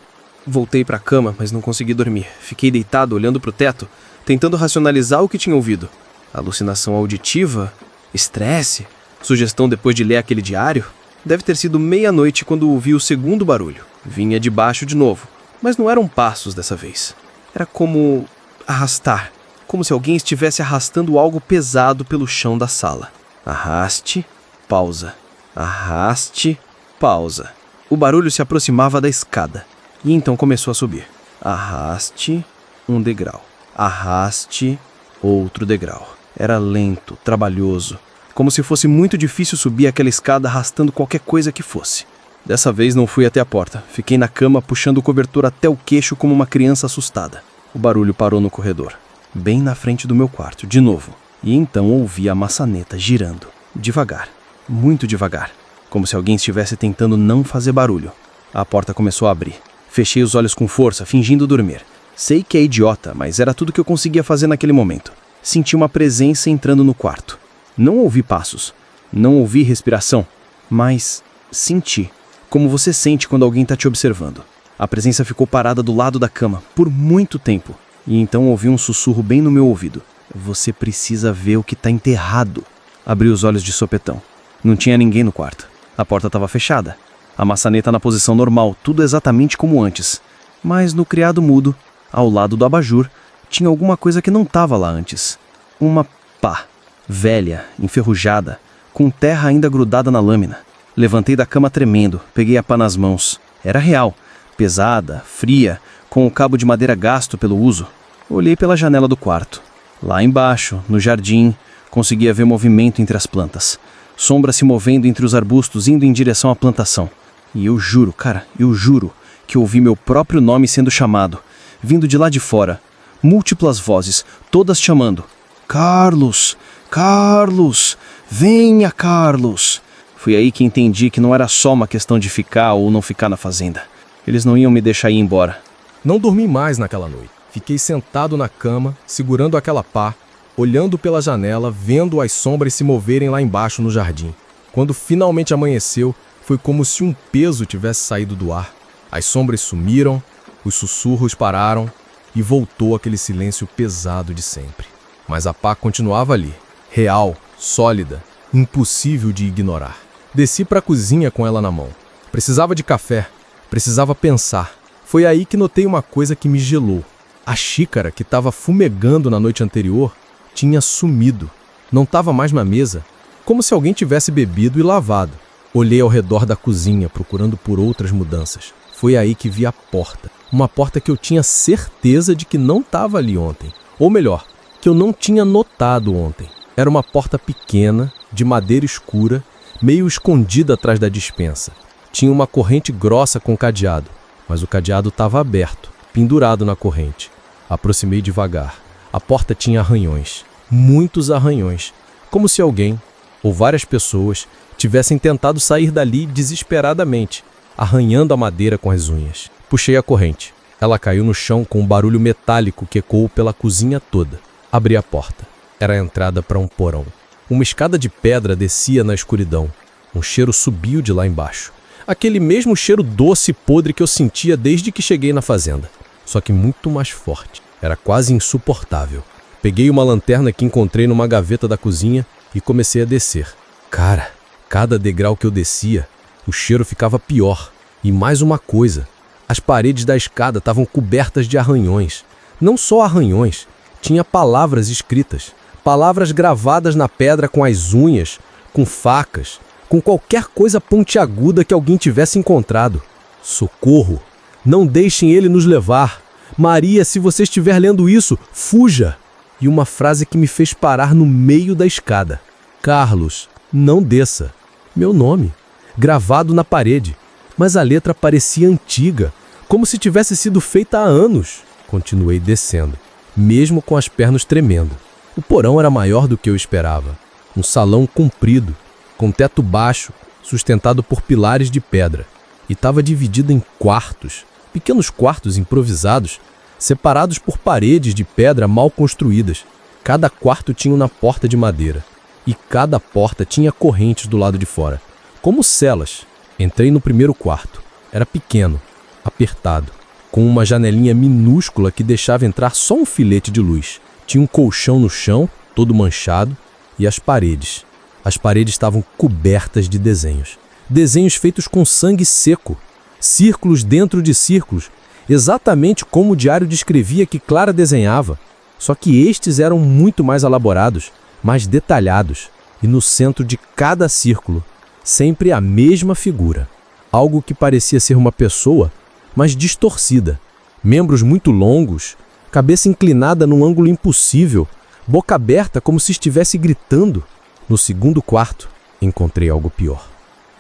Voltei para a cama, mas não consegui dormir. Fiquei deitado, olhando para o teto, tentando racionalizar o que tinha ouvido. Alucinação auditiva? Estresse? Sugestão depois de ler aquele diário? Deve ter sido meia-noite quando ouvi o segundo barulho. Vinha de baixo de novo, mas não eram passos dessa vez. Era como arrastar, como se alguém estivesse arrastando algo pesado pelo chão da sala. Arraste, pausa. Arraste, pausa. O barulho se aproximava da escada, e então começou a subir. Arraste, um degrau. Arraste, outro degrau. Era lento, trabalhoso, como se fosse muito difícil subir aquela escada arrastando qualquer coisa que fosse. Dessa vez não fui até a porta. Fiquei na cama, puxando o cobertor até o queixo como uma criança assustada. O barulho parou no corredor, bem na frente do meu quarto, de novo. E então ouvi a maçaneta girando, devagar, muito devagar, como se alguém estivesse tentando não fazer barulho. A porta começou a abrir. Fechei os olhos com força, fingindo dormir. Sei que é idiota, mas era tudo que eu conseguia fazer naquele momento. Senti uma presença entrando no quarto. Não ouvi passos, não ouvi respiração, mas senti, como você sente quando alguém está te observando. A presença ficou parada do lado da cama por muito tempo, e então ouvi um sussurro bem no meu ouvido. Você precisa ver o que está enterrado. Abri os olhos de sopetão. Não tinha ninguém no quarto. A porta estava fechada. A maçaneta na posição normal, tudo exatamente como antes. Mas no criado mudo, ao lado do abajur, tinha alguma coisa que não estava lá antes. Uma pá, velha, enferrujada, com terra ainda grudada na lâmina. Levantei da cama tremendo, peguei a pá nas mãos. Era real, pesada, fria, com o cabo de madeira gasto pelo uso. Olhei pela janela do quarto. Lá embaixo, no jardim, conseguia ver movimento entre as plantas. Sombra se movendo entre os arbustos, indo em direção à plantação. E eu juro, cara, eu juro, que ouvi meu próprio nome sendo chamado, vindo de lá de fora. Múltiplas vozes, todas chamando. Carlos! Carlos! Venha, Carlos! Foi aí que entendi que não era só uma questão de ficar ou não ficar na fazenda. Eles não iam me deixar ir embora.
Não dormi mais naquela noite. Fiquei sentado na cama, segurando aquela pá, olhando pela janela, vendo as sombras se moverem lá embaixo no jardim. Quando finalmente amanheceu, foi como se um peso tivesse saído do ar. As sombras sumiram, os sussurros pararam e voltou aquele silêncio pesado de sempre. Mas a pá continuava ali, real, sólida, impossível de ignorar. Desci para a cozinha com ela na mão. Precisava de café, precisava pensar. Foi aí que notei uma coisa que me gelou. A xícara que estava fumegando na noite anterior tinha sumido. Não estava mais na mesa, como se alguém tivesse bebido e lavado. Olhei ao redor da cozinha, procurando por outras mudanças. Foi aí que vi a porta. Uma porta que eu tinha certeza de que não estava ali ontem. Ou melhor, que eu não tinha notado ontem. Era uma porta pequena, de madeira escura, meio escondida atrás da despensa. Tinha uma corrente grossa com cadeado, mas o cadeado estava aberto, pendurado na corrente. Aproximei devagar. A porta tinha arranhões, muitos arranhões, como se alguém, ou várias pessoas, tivessem tentado sair dali desesperadamente, arranhando a madeira com as unhas. Puxei a corrente. Ela caiu no chão com um barulho metálico que ecoou pela cozinha toda. Abri a porta. Era a entrada para um porão. Uma escada de pedra descia na escuridão. Um cheiro subiu de lá embaixo. Aquele mesmo cheiro doce e podre que eu sentia desde que cheguei na fazenda. Só que muito mais forte. Era quase insuportável. Peguei uma lanterna que encontrei numa gaveta da cozinha e comecei a descer. Cara, cada degrau que eu descia, o cheiro ficava pior. E mais uma coisa. As paredes da escada estavam cobertas de arranhões. Não só arranhões. Tinha palavras escritas. Palavras gravadas na pedra com as unhas, com facas, com qualquer coisa pontiaguda que alguém tivesse encontrado. Socorro! Não deixem ele nos levar! Maria, se você estiver lendo isso, fuja!
e uma frase que me fez parar no meio da escada. Carlos, não desça. Meu nome, gravado na parede, mas a letra parecia antiga, como se tivesse sido feita há anos. Continuei descendo, mesmo com as pernas tremendo. O porão era maior do que eu esperava. Um salão comprido, com teto baixo, sustentado por pilares de pedra, e estava dividido em quartos, pequenos quartos improvisados, separados por paredes de pedra mal construídas. Cada quarto tinha uma porta de madeira, e cada porta tinha correntes do lado de fora, como celas. Entrei no primeiro quarto. Era pequeno, apertado, com uma janelinha minúscula que deixava entrar só um filete de luz. Tinha um colchão no chão, todo manchado, e as paredes. As paredes estavam cobertas de desenhos. Desenhos feitos com sangue seco. Círculos dentro de círculos, exatamente como o diário descrevia que Clara desenhava. Só que estes eram muito mais elaborados, mais detalhados. E no centro de cada círculo, sempre a mesma figura. Algo que parecia ser uma pessoa, mas distorcida. Membros muito longos, cabeça inclinada num ângulo impossível, boca aberta como se estivesse gritando. No segundo quarto, encontrei algo pior.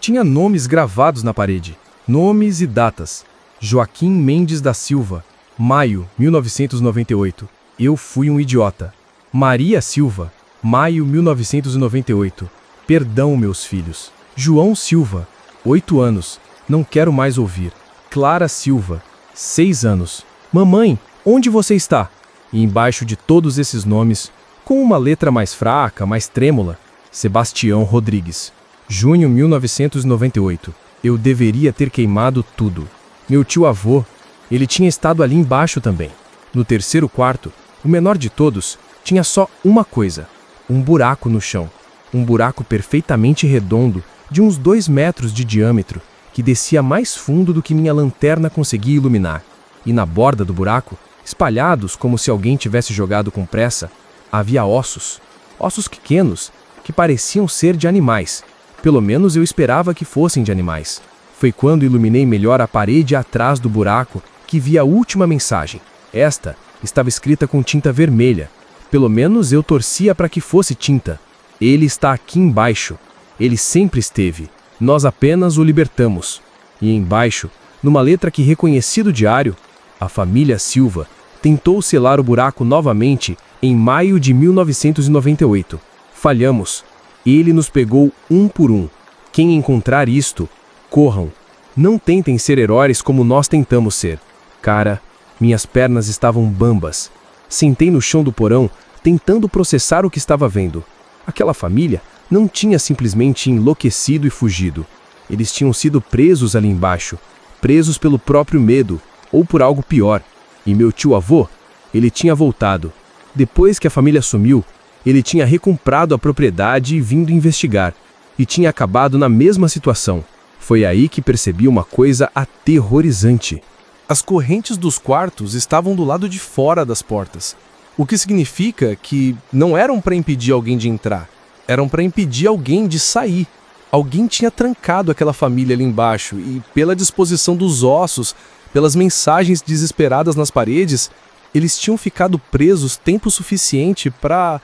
Tinha nomes gravados na parede, nomes e datas. Joaquim Mendes da Silva, maio 1998. Eu fui um idiota. Maria Silva, maio 1998. Perdão, meus filhos. João Silva, 8 anos. Não quero mais ouvir. Clara Silva, 6 anos. Mamãe, onde você está? E embaixo de todos esses nomes, com uma letra mais fraca, mais trêmula, Sebastião Rodrigues. Junho 1998. Eu deveria ter queimado tudo. Meu tio-avô, ele tinha estado ali embaixo também. No terceiro quarto, o menor de todos, tinha só uma coisa: um buraco no chão. Um buraco perfeitamente redondo, de uns 2 metros de diâmetro, que descia mais fundo do que minha lanterna conseguia iluminar. E na borda do buraco, espalhados como se alguém tivesse jogado com pressa, havia ossos. Ossos pequenos, que pareciam ser de animais. Pelo menos eu esperava que fossem de animais. Foi quando iluminei melhor a parede atrás do buraco que vi a última mensagem. Esta estava escrita com tinta vermelha. Pelo menos eu torcia para que fosse tinta. Ele está aqui embaixo. Ele sempre esteve. Nós apenas o libertamos. E embaixo, numa letra que reconheci do diário, a família Silva tentou selar o buraco novamente em maio de 1998. Falhamos. Ele nos pegou um por um. Quem encontrar isto, corram. Não tentem ser heróis como nós tentamos ser. Cara, minhas pernas estavam bambas. Sentei no chão do porão, tentando processar o que estava vendo. Aquela família não tinha simplesmente enlouquecido e fugido. Eles tinham sido presos ali embaixo, presos pelo próprio medo, ou por algo pior. E meu tio-avô, ele tinha voltado. Depois que a família sumiu, ele tinha recomprado a propriedade e vindo investigar. E tinha acabado na mesma situação. Foi aí que percebi uma coisa aterrorizante. As correntes dos quartos estavam do lado de fora das portas. O que significa que não eram para impedir alguém de entrar. Eram para impedir alguém de sair. Alguém tinha trancado aquela família ali embaixo e, pela disposição dos ossos, pelas mensagens desesperadas nas paredes, eles tinham ficado presos tempo suficiente para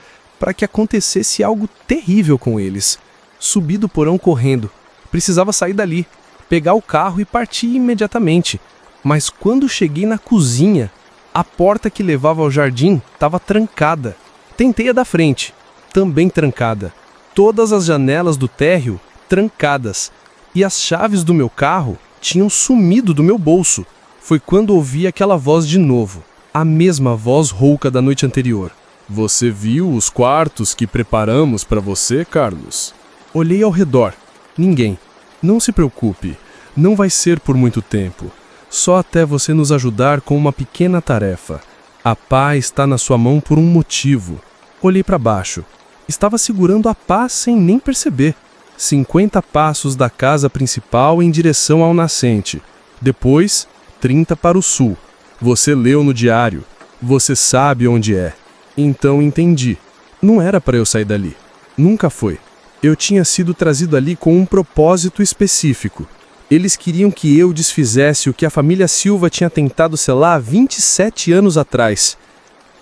que acontecesse algo terrível com eles. Subi do porão correndo. Precisava sair dali, pegar o carro e partir imediatamente. Mas quando cheguei na cozinha, a porta que levava ao jardim estava trancada. Tentei a da frente, também trancada. Todas as janelas do térreo trancadas. E as chaves do meu carro tinham sumido do meu bolso. Foi quando ouvi aquela voz de novo. A mesma voz rouca da noite anterior.
Você viu os quartos que preparamos para você, Carlos?
Olhei ao redor. Ninguém. Não se preocupe. Não vai ser por muito tempo. Só até você nos ajudar com uma pequena tarefa. A pá está na sua mão por um motivo. Olhei para baixo. Estava segurando a pá sem nem perceber. 50 passos da casa principal em direção ao nascente. Depois, 30 para o sul. Você leu no diário. Você sabe onde é. Então entendi. Não era para eu sair dali. Nunca foi. Eu tinha sido trazido ali com um propósito específico. Eles queriam que eu desfizesse o que a família Silva tinha tentado selar há 27 anos atrás.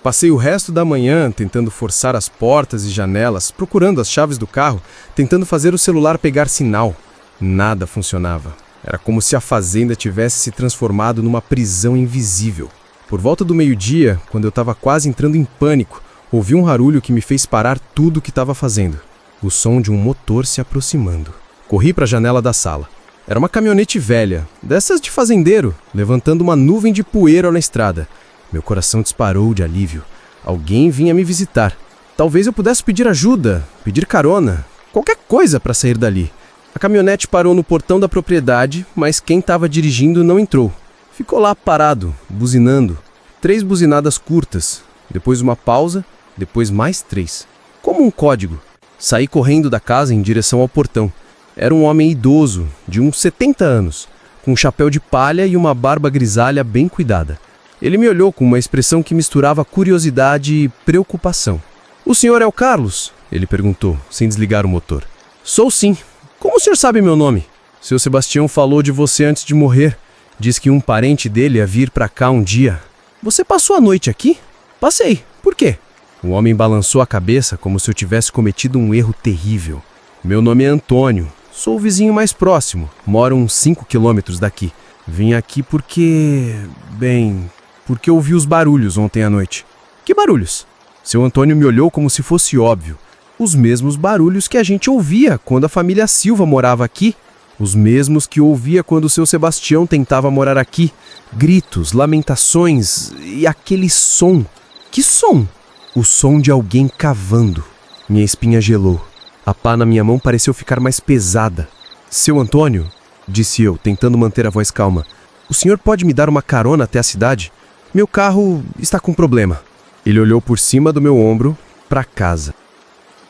Passei o resto da manhã tentando forçar as portas e janelas, procurando as chaves do carro, tentando fazer o celular pegar sinal. Nada funcionava. Era como se a fazenda tivesse se transformado numa prisão invisível. Por volta do meio-dia, quando eu estava quase entrando em pânico, ouvi um barulho que me fez parar tudo o que estava fazendo. O som de um motor se aproximando. Corri para a janela da sala. Era uma caminhonete velha, dessas de fazendeiro, levantando uma nuvem de poeira na estrada. Meu coração disparou de alívio. Alguém vinha me visitar. Talvez eu pudesse pedir ajuda, pedir carona, qualquer coisa para sair dali. A caminhonete parou no portão da propriedade, mas quem estava dirigindo não entrou. Ficou lá parado, buzinando. 3 buzinadas curtas, depois uma pausa, depois mais 3. Como um código. Saí correndo da casa em direção ao portão. Era um homem idoso, de uns 70 anos, com um chapéu de palha e uma barba grisalha bem cuidada. Ele me olhou com uma expressão que misturava curiosidade e preocupação. "O senhor é o Carlos?" ele perguntou, sem desligar o motor. "Sou sim. Como o senhor sabe meu nome?" "Seu Sebastião falou de você antes de morrer. Diz que um parente dele ia vir para cá um dia." "Você passou a noite aqui?" "Passei. Por quê?" O homem balançou a cabeça como se eu tivesse cometido um erro terrível. "Meu nome é Antônio. Sou o vizinho mais próximo. Moro uns 5 quilômetros daqui. Vim aqui porque ouvi os barulhos ontem à noite." "Que barulhos?" Seu Antônio me olhou como se fosse óbvio. "Os mesmos barulhos que a gente ouvia quando a família Silva morava aqui. Os mesmos que ouvia quando o seu Sebastião tentava morar aqui. Gritos, lamentações e aquele som." "Que som?" "O som de alguém cavando." Minha espinha gelou. A pá na minha mão pareceu ficar mais pesada. "Seu Antônio", disse eu, tentando manter a voz calma, "o senhor pode me dar uma carona até a cidade? Meu carro está com problema." Ele olhou por cima do meu ombro para casa.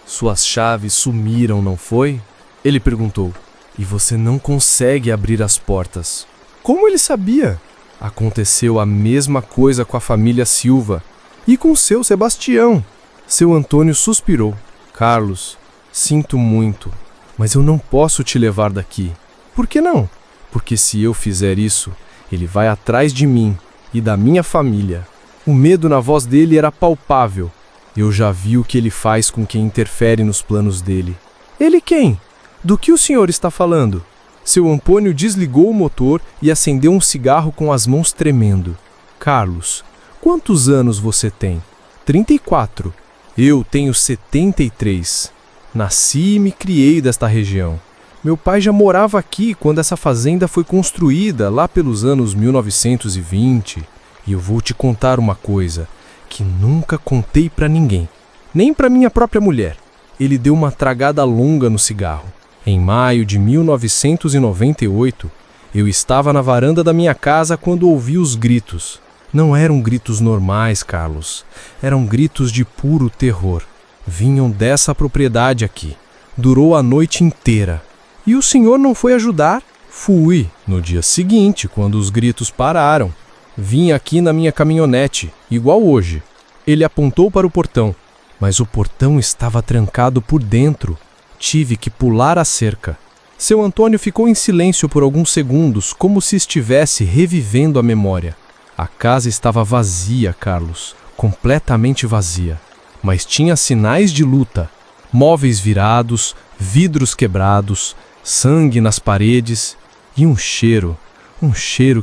"Suas chaves sumiram, não foi?" ele perguntou. "E você não consegue abrir as portas." Como ele sabia? Aconteceu a mesma coisa com a família Silva e com seu Sebastião. Seu Antônio suspirou. "Carlos, sinto muito, mas eu não posso te levar daqui." "Por que não?" "Porque se eu fizer isso, ele vai atrás de mim e da minha família." O medo na voz dele era palpável. "Eu já vi o que ele faz com quem interfere nos planos dele." "Ele quem? Do que o senhor está falando?" Seu Antônio desligou o motor e acendeu um cigarro com as mãos tremendo. "Carlos, quantos anos você tem?" 34. "Eu tenho 73. Nasci e me criei desta região. Meu pai já morava aqui quando essa fazenda foi construída, lá pelos anos 1920. E eu vou te contar uma coisa que nunca contei pra ninguém, nem pra minha própria mulher." Ele deu uma tragada longa no cigarro. "Em maio de 1998, eu estava na varanda da minha casa quando ouvi os gritos. Não eram gritos normais, Carlos. Eram gritos de puro terror. Vinham dessa propriedade aqui. Durou a noite inteira. E o senhor não foi ajudar?" "Fui. No dia seguinte, quando os gritos pararam. Vim aqui na minha caminhonete, igual hoje." Ele apontou para o portão, mas o portão estava trancado por dentro. Tive que pular a cerca. Seu Antônio ficou em silêncio por alguns segundos, como se estivesse revivendo a memória. A casa estava vazia, Carlos, completamente vazia. Mas tinha sinais de luta. Móveis virados, vidros quebrados, sangue nas paredes e um cheiro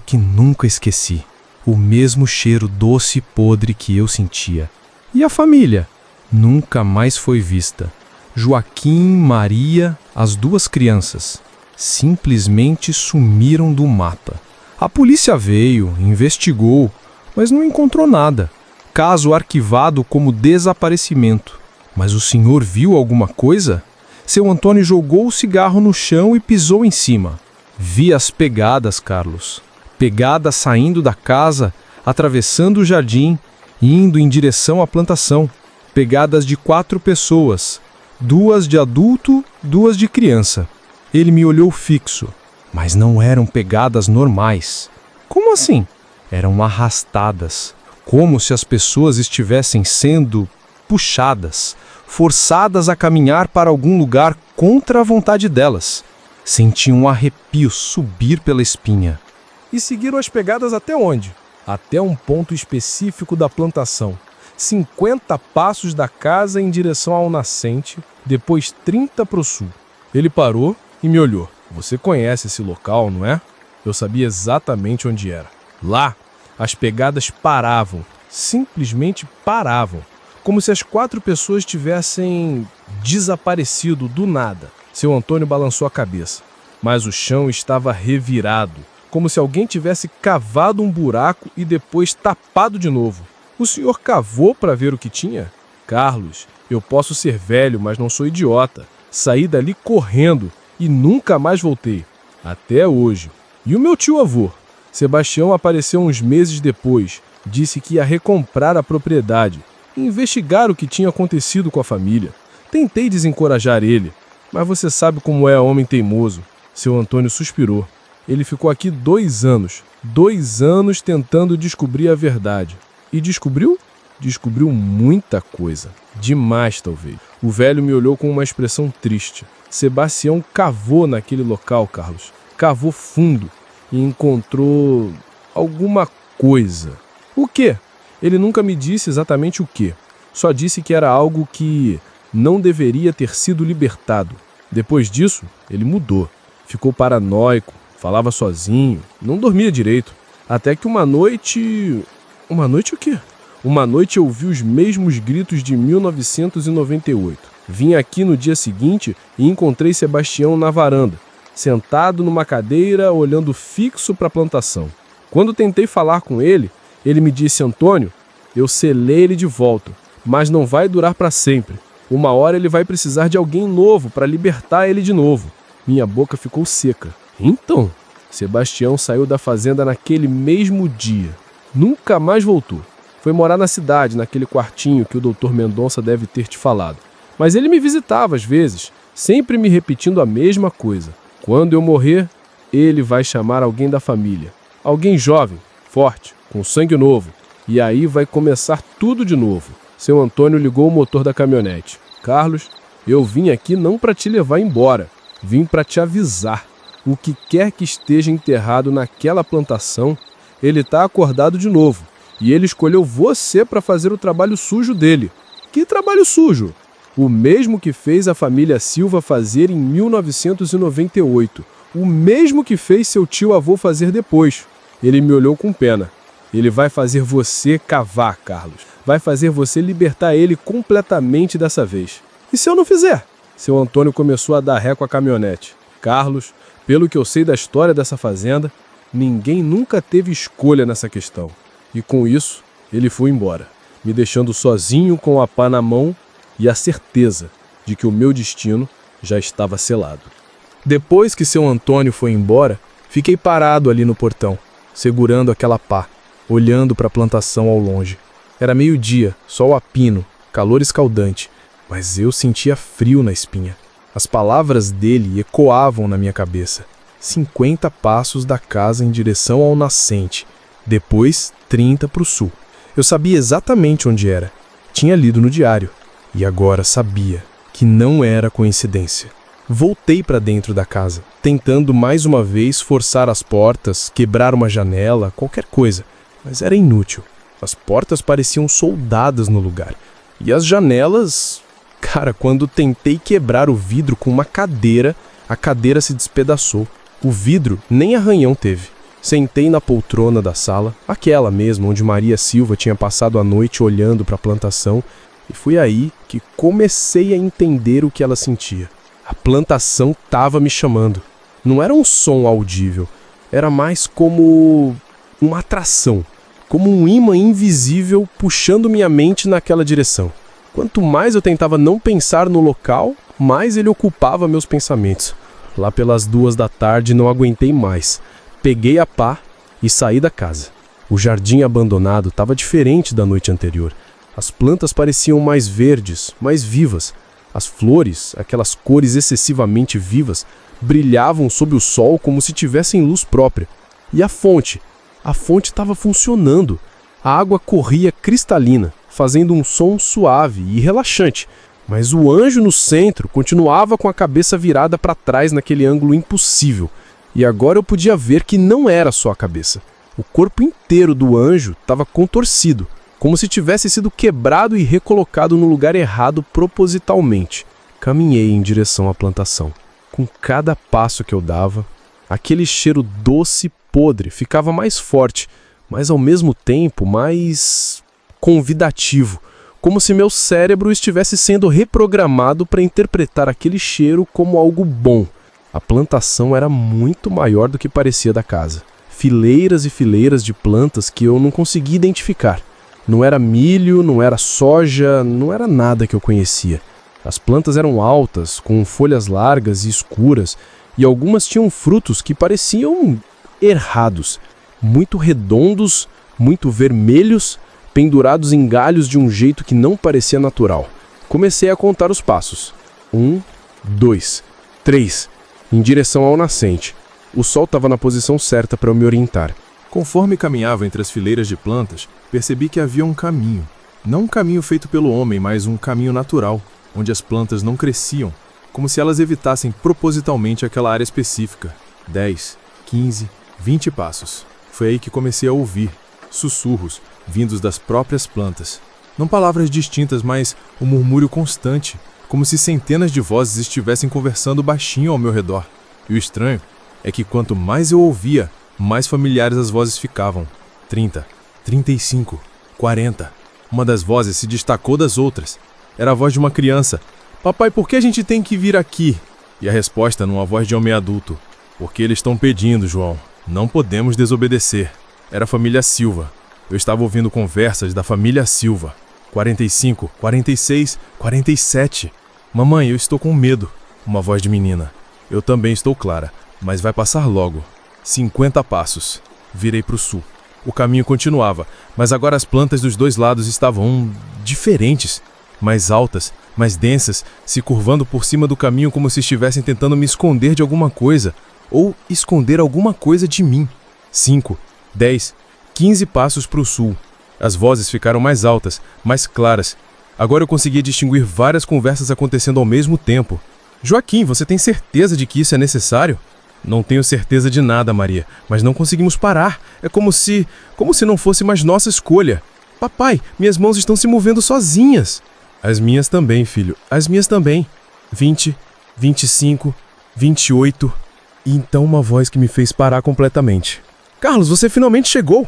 que nunca esqueci. O mesmo cheiro doce e podre que eu sentia. E a família? Nunca mais foi vista. Joaquim, Maria, as 2 crianças, simplesmente sumiram do mapa. A polícia veio, investigou, mas não encontrou nada. Caso arquivado como desaparecimento. Mas o senhor viu alguma coisa? Seu Antônio jogou o cigarro no chão e pisou em cima. Vi as pegadas, Carlos. Pegadas saindo da casa, atravessando o jardim, indo em direção à plantação. Pegadas de 4 pessoas, 2 de adulto, 2 de criança. Ele me olhou fixo, mas não eram pegadas normais. Como assim? Eram arrastadas, como se as pessoas estivessem sendo puxadas, forçadas a caminhar para algum lugar contra a vontade delas. Senti um arrepio subir pela espinha. E seguiram as pegadas até onde? Até um ponto específico da plantação. 50 passos da casa em direção ao nascente, depois 30 para o sul. Ele parou e me olhou. Você conhece esse local, não é? Eu sabia exatamente onde era. Lá, as pegadas paravam, simplesmente paravam, como se as 4 pessoas tivessem desaparecido do nada. Seu Antônio balançou a cabeça, mas o chão estava revirado, como se alguém tivesse cavado um buraco e depois tapado de novo. O senhor cavou para ver o que tinha? Carlos, eu posso ser velho, mas não sou idiota. Saí dali correndo e nunca mais voltei. Até hoje. E o meu tio-avô? Sebastião apareceu uns meses depois. Disse que ia recomprar a propriedade e investigar o que tinha acontecido com a família. Tentei desencorajar ele, mas você sabe como é homem teimoso. Seu Antônio suspirou. Ele ficou aqui 2 anos. 2 anos tentando descobrir a verdade. E descobriu? Descobriu muita coisa. Demais, talvez. O velho me olhou com uma expressão triste. Sebastião cavou naquele local, Carlos. Cavou fundo e encontrou alguma coisa. O quê? Ele nunca me disse exatamente o quê. Só disse que era algo que não deveria ter sido libertado. Depois disso, ele mudou. Ficou paranoico, falava sozinho, não dormia direito. Até que uma noite... Uma noite o quê? Uma noite eu ouvi os mesmos gritos de 1998. Vim aqui no dia seguinte e encontrei Sebastião na varanda, sentado numa cadeira, olhando fixo para a plantação. Quando tentei falar com ele, ele me disse: Antônio, eu selei ele de volta, mas não vai durar para sempre. Uma hora ele vai precisar de alguém novo para libertar ele de novo. Minha boca ficou seca. Então, Sebastião saiu da fazenda naquele mesmo dia. Nunca mais voltou. Foi morar na cidade, naquele quartinho que o Dr. Mendonça deve ter te falado. Mas ele me visitava às vezes, sempre me repetindo a mesma coisa. Quando eu morrer, ele vai chamar alguém da família. Alguém jovem, forte, com sangue novo. E aí vai começar tudo de novo. Seu Antônio ligou o motor da caminhonete. Carlos, eu vim aqui não para te levar embora. Vim para te avisar. O que quer que esteja enterrado naquela plantação, ele está acordado de novo. E ele escolheu você para fazer o trabalho sujo dele. Que trabalho sujo? O mesmo que fez a família Silva fazer em 1998. O mesmo que fez seu tio-avô fazer depois. Ele me olhou com pena. Ele vai fazer você cavar, Carlos. Vai fazer você libertar ele completamente dessa vez. E se eu não fizer? Seu Antônio começou a dar ré com a caminhonete. Carlos, pelo que eu sei da história dessa fazenda, ninguém nunca teve escolha nessa questão. E com isso, ele foi embora, me deixando sozinho com a pá na mão e a certeza de que o meu destino já estava selado.
Depois que seu Antônio foi embora, fiquei parado ali no portão, segurando aquela pá, olhando para a plantação ao longe. Era meio-dia, sol a pino, calor escaldante, mas eu sentia frio na espinha. As palavras dele ecoavam na minha cabeça. 50 passos da casa em direção ao nascente, depois 30 para o sul. Eu sabia exatamente onde era. Tinha lido no diário. E agora sabia que não era coincidência. Voltei para dentro da casa, tentando mais uma vez forçar as portas, quebrar uma janela, qualquer coisa. Mas era inútil. As portas pareciam soldadas no lugar. E as janelas... Cara, quando tentei quebrar o vidro com uma cadeira, a cadeira se despedaçou. O vidro nem arranhão teve. Sentei na poltrona da sala, aquela mesmo onde Maria Silva tinha passado a noite olhando para a plantação, e foi aí que comecei a entender o que ela sentia. A plantação estava me chamando. Não era um som audível, era mais como uma atração, como um imã invisível puxando minha mente naquela direção. Quanto mais eu tentava não pensar no local, mais ele ocupava meus pensamentos. Lá pelas 2 da tarde não aguentei mais. Peguei a pá e saí da casa. O jardim abandonado estava diferente da noite anterior. As plantas pareciam mais verdes, mais vivas. As flores, aquelas cores excessivamente vivas, brilhavam sob o sol como se tivessem luz própria. E a fonte? A fonte estava funcionando. A água corria cristalina, fazendo um som suave e relaxante. Mas o anjo no centro continuava com a cabeça virada para trás naquele ângulo impossível. E agora eu podia ver que não era só a cabeça. O corpo inteiro do anjo estava contorcido.
como se tivesse sido quebrado e recolocado no lugar errado propositalmente. Caminhei em direção à plantação. Com cada passo que eu dava, aquele cheiro doce e podre ficava mais forte, mas ao mesmo tempo mais convidativo, como se meu cérebro estivesse sendo reprogramado para interpretar aquele cheiro como algo bom. A plantação era muito maior do que parecia da casa. Fileiras e fileiras de plantas que eu não conseguia identificar. Não era milho, não era soja, não era nada que eu conhecia. As plantas eram altas, com folhas largas e escuras, e algumas tinham frutos que pareciam errados, muito redondos, muito vermelhos, pendurados em galhos de um jeito que não parecia natural. Comecei a contar os passos. 1, 2, 3, em direção ao nascente. O sol estava na posição certa para eu me orientar.
Conforme caminhava entre as fileiras de plantas, percebi que havia um caminho. Não um caminho feito pelo homem, mas um caminho natural, onde as plantas não cresciam, como se elas evitassem propositalmente aquela área específica. 10, 15, 20 passos. Foi aí que comecei a ouvir sussurros vindos das próprias plantas. Não palavras distintas, mas um murmúrio constante, como se centenas de vozes estivessem conversando baixinho ao meu redor. E o estranho é que quanto mais eu ouvia, mais familiares as vozes ficavam. 30, 35, 40. Uma das vozes se destacou das outras. Era a voz de uma criança. Papai, por que a gente tem que vir aqui? E a resposta numa voz de homem adulto. Porque eles estão pedindo, João. Não podemos desobedecer. Era a família Silva. Eu estava ouvindo conversas da família Silva. 45, 46, 47. Mamãe, eu estou com medo. Uma voz de menina. Eu também estou, Clara, mas vai passar logo. 50 passos. Virei para o sul. O caminho continuava, mas agora as plantas dos dois lados estavam diferentes. Mais altas, mais densas, se curvando por cima do caminho como se estivessem tentando me esconder de alguma coisa, ou esconder alguma coisa de mim. 5, 10, 15 passos para o sul. As vozes ficaram mais altas, mais claras. Agora eu conseguia distinguir várias conversas acontecendo ao mesmo tempo. Joaquim, você tem certeza de que isso é necessário? Não tenho certeza de nada, Maria, mas não conseguimos parar. É como se não fosse mais nossa escolha. Papai, minhas mãos estão se movendo sozinhas. As minhas também, filho, as minhas também. 20, 25, 28. E então uma voz que me fez parar completamente. Carlos, você finalmente chegou!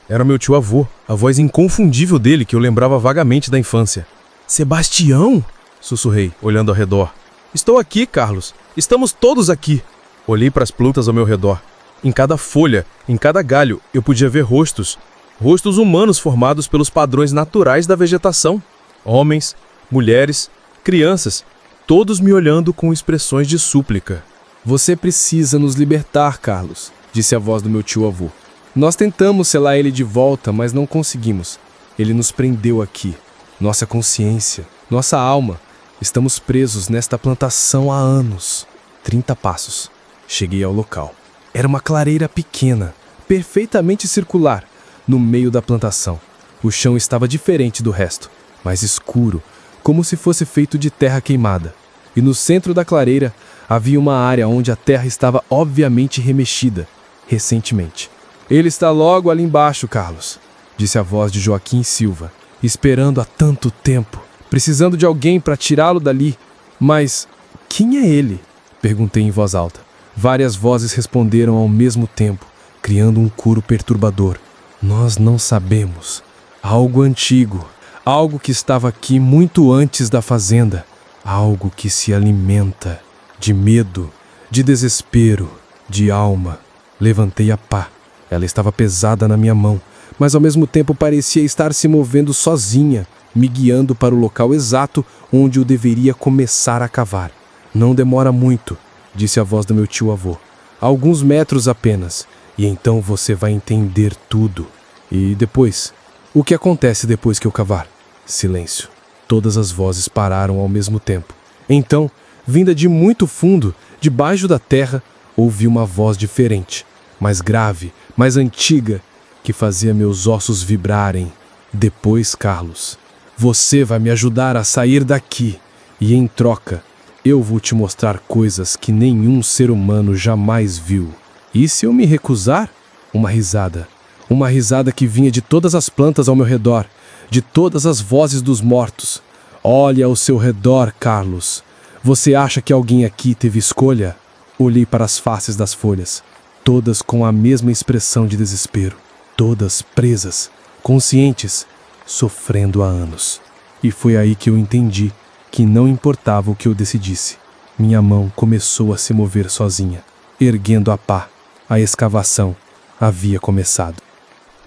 Era meu tio-avô, a voz inconfundível dele que eu lembrava vagamente da infância. Sebastião! Sussurrei, olhando ao redor. Estou aqui, Carlos. Estamos todos aqui. Olhei para as plantas ao meu redor. Em cada folha, em cada galho, eu podia ver rostos. Rostos humanos formados pelos padrões naturais da vegetação. Homens, mulheres, crianças, todos me olhando com expressões de súplica.
Você precisa nos libertar, Carlos, disse a voz do meu tio-avô. Nós tentamos selar ele de volta, mas não conseguimos. Ele nos prendeu aqui. Nossa consciência, nossa alma. Estamos presos nesta plantação há anos. 30 passos. Cheguei ao local. Era uma clareira pequena, perfeitamente circular, no meio da plantação. O chão estava diferente do resto, mais escuro, como se fosse feito de terra queimada. E no centro da clareira havia uma área onde a terra estava obviamente remexida, recentemente. Ele está logo ali embaixo, Carlos, disse a voz de Joaquim Silva, esperando há tanto tempo, precisando de alguém para tirá-lo dali. Mas quem é ele? Perguntei em voz alta. Várias vozes responderam ao mesmo tempo, criando um coro perturbador. Nós não sabemos. Algo antigo, algo que estava aqui muito antes da fazenda, algo que se alimenta de medo, de desespero, de alma. Levantei a pá. Ela estava pesada na minha mão, mas ao mesmo tempo parecia estar se movendo sozinha, me guiando para o local exato onde eu deveria começar a cavar. Não demora muito, disse a voz do meu tio-avô. Alguns metros apenas, e então você vai entender tudo. E depois? O que acontece depois que eu cavar? Silêncio. Todas as vozes pararam ao mesmo tempo. Então, vinda de muito fundo, debaixo da terra, ouvi uma voz diferente, mais grave, mais antiga, que fazia meus ossos vibrarem. Depois, Carlos, você vai me ajudar a sair daqui, e em troca, eu vou te mostrar coisas que nenhum ser humano jamais viu. E se eu me recusar? Uma risada que vinha de todas as plantas ao meu redor, de todas as vozes dos mortos. Olhe ao seu redor, Carlos. Você acha que alguém aqui teve escolha? Olhei para as faces das folhas, todas com a mesma expressão de desespero, todas presas, conscientes, sofrendo há anos. E foi aí que eu entendi que não importava o que eu decidisse. Minha mão começou a se mover sozinha, erguendo a pá. A escavação havia começado.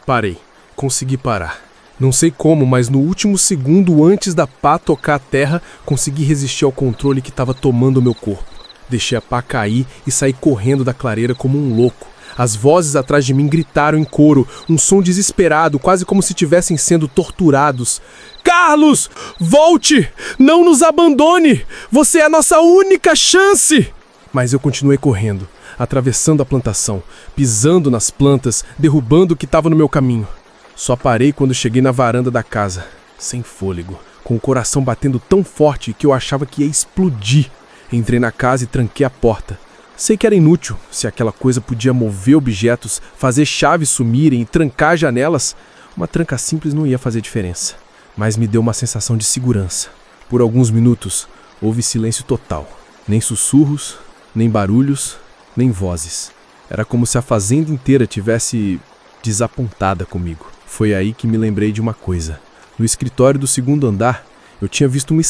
Parei. Consegui parar. Não sei como, mas no último segundo antes da pá tocar a terra, consegui resistir ao controle que estava tomando o meu corpo. Deixei a pá cair e saí correndo da clareira como um louco. As vozes atrás de mim gritaram em coro, um som desesperado, quase como se estivessem sendo torturados. Carlos, volte! Não nos abandone! Você é a nossa única chance! Mas eu continuei correndo, atravessando a plantação, pisando nas plantas, derrubando o que estava no meu caminho. Só parei quando cheguei na varanda da casa, sem fôlego, com o coração batendo tão forte que eu achava que ia explodir. Entrei na casa e tranquei a porta. Sei que era inútil, se aquela coisa podia mover objetos, fazer chaves sumirem e trancar janelas, uma tranca simples não ia fazer diferença. Mas me deu uma sensação de segurança. Por alguns minutos, houve silêncio total. Nem sussurros, nem barulhos, nem vozes. Era como se a fazenda inteira tivesse desapontada comigo. Foi aí que me lembrei de uma coisa. No escritório do segundo andar, eu tinha visto uma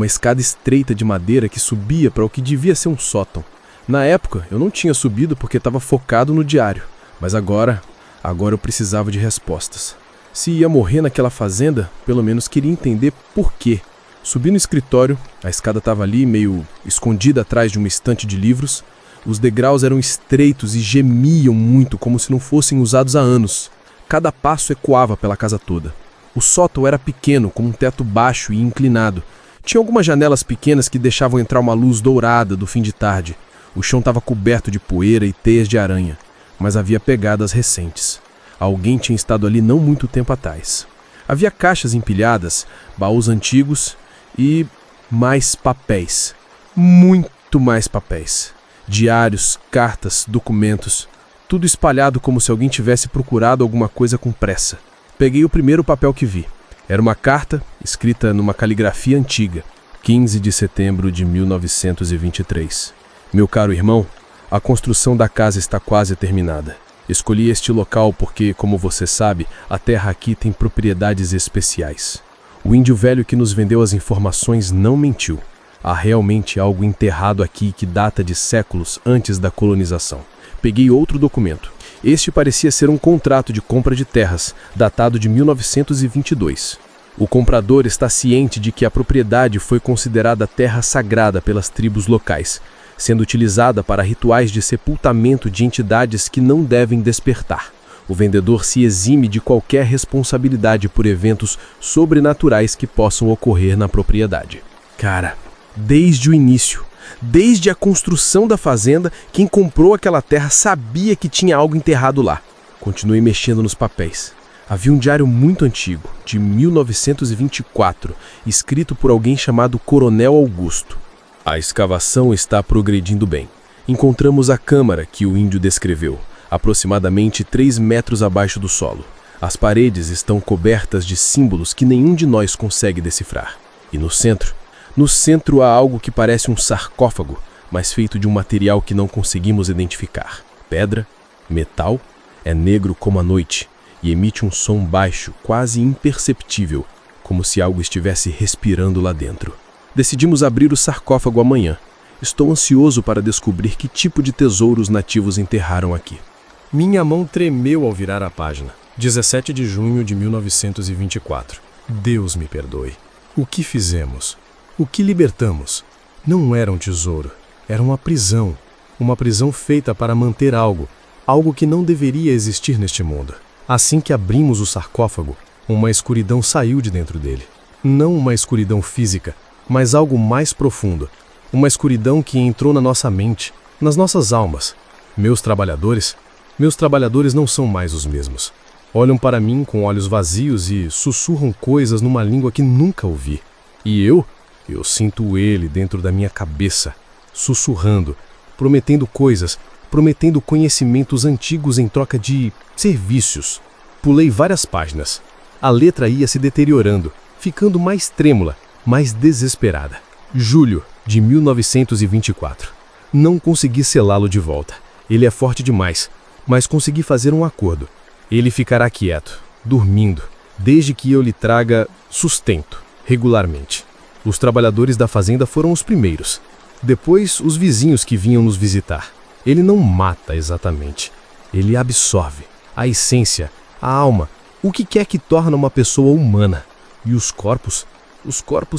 escada estreita de madeira que subia para o que devia ser um sótão. Na época, eu não tinha subido porque estava focado no diário, mas agora eu precisava de respostas. Se ia morrer naquela fazenda, pelo menos queria entender por quê. Subi no escritório, a escada estava ali, meio escondida atrás de uma estante de livros. Os degraus eram estreitos e gemiam muito, como se não fossem usados há anos. Cada passo ecoava pela casa toda. O sótão era pequeno, com um teto baixo e inclinado. Tinha algumas janelas pequenas que deixavam entrar uma luz dourada do fim de tarde. O chão estava coberto de poeira e teias de aranha, mas havia pegadas recentes. Alguém tinha estado ali não muito tempo atrás. Havia caixas empilhadas, baús antigos e mais papéis. Muito mais papéis. Diários, cartas, documentos, tudo espalhado como se alguém tivesse procurado alguma coisa com pressa. Peguei o primeiro papel que vi. Era uma carta escrita numa caligrafia antiga, 15 de setembro de 1923. Meu caro irmão, a construção da casa está quase terminada. Escolhi este local porque, como você sabe, a terra aqui tem propriedades especiais. O índio velho que nos vendeu as informações não mentiu. Há realmente algo enterrado aqui que data de séculos antes da colonização. Peguei outro documento. Este parecia ser um contrato de compra de terras, datado de 1922. O comprador está ciente de que a propriedade foi considerada terra sagrada pelas tribos locais, sendo utilizada para rituais de sepultamento de entidades que não devem despertar. O vendedor se exime de qualquer responsabilidade por eventos sobrenaturais que possam ocorrer na propriedade. Cara, desde o início, desde a construção da fazenda, quem comprou aquela terra sabia que tinha algo enterrado lá. Continuei mexendo nos papéis. Havia um diário muito antigo, de 1924, escrito por alguém chamado Coronel Augusto. A escavação está progredindo bem. Encontramos a câmara que o índio descreveu, aproximadamente 3 metros abaixo do solo. As paredes estão cobertas de símbolos que nenhum de nós consegue decifrar. E no centro há algo que parece um sarcófago, mas feito de um material que não conseguimos identificar. Pedra, metal, é negro como a noite e emite um som baixo, quase imperceptível, como se algo estivesse respirando lá dentro. Decidimos abrir o sarcófago amanhã. Estou ansioso para descobrir que tipo de tesouros nativos enterraram aqui.
Minha mão tremeu ao virar a página. 17 de junho de 1924. Deus me perdoe. O que fizemos? O que libertamos? Não era um tesouro. Era uma prisão. Uma prisão feita para manter algo que não deveria existir neste mundo. Assim que abrimos o sarcófago, uma escuridão saiu de dentro dele. Não uma escuridão física, mas algo mais profundo. Uma escuridão que entrou na nossa mente, nas nossas almas. Meus trabalhadores não são mais os mesmos. Olham para mim com olhos vazios e sussurram coisas numa língua que nunca ouvi. E eu sinto ele dentro da minha cabeça, sussurrando, prometendo coisas, prometendo conhecimentos antigos em troca de serviços. Pulei várias páginas.
A letra ia se deteriorando, ficando mais trêmula, mais desesperada. Julho de 1924. Não consegui selá-lo de volta. Ele é forte demais, mas consegui fazer um acordo. Ele ficará quieto, dormindo, desde que eu lhe traga sustento, regularmente. Os trabalhadores da fazenda foram os primeiros. Depois, os vizinhos que vinham nos visitar. Ele não mata exatamente. Ele absorve a essência, a alma, o que quer que torna uma pessoa humana. E os corpos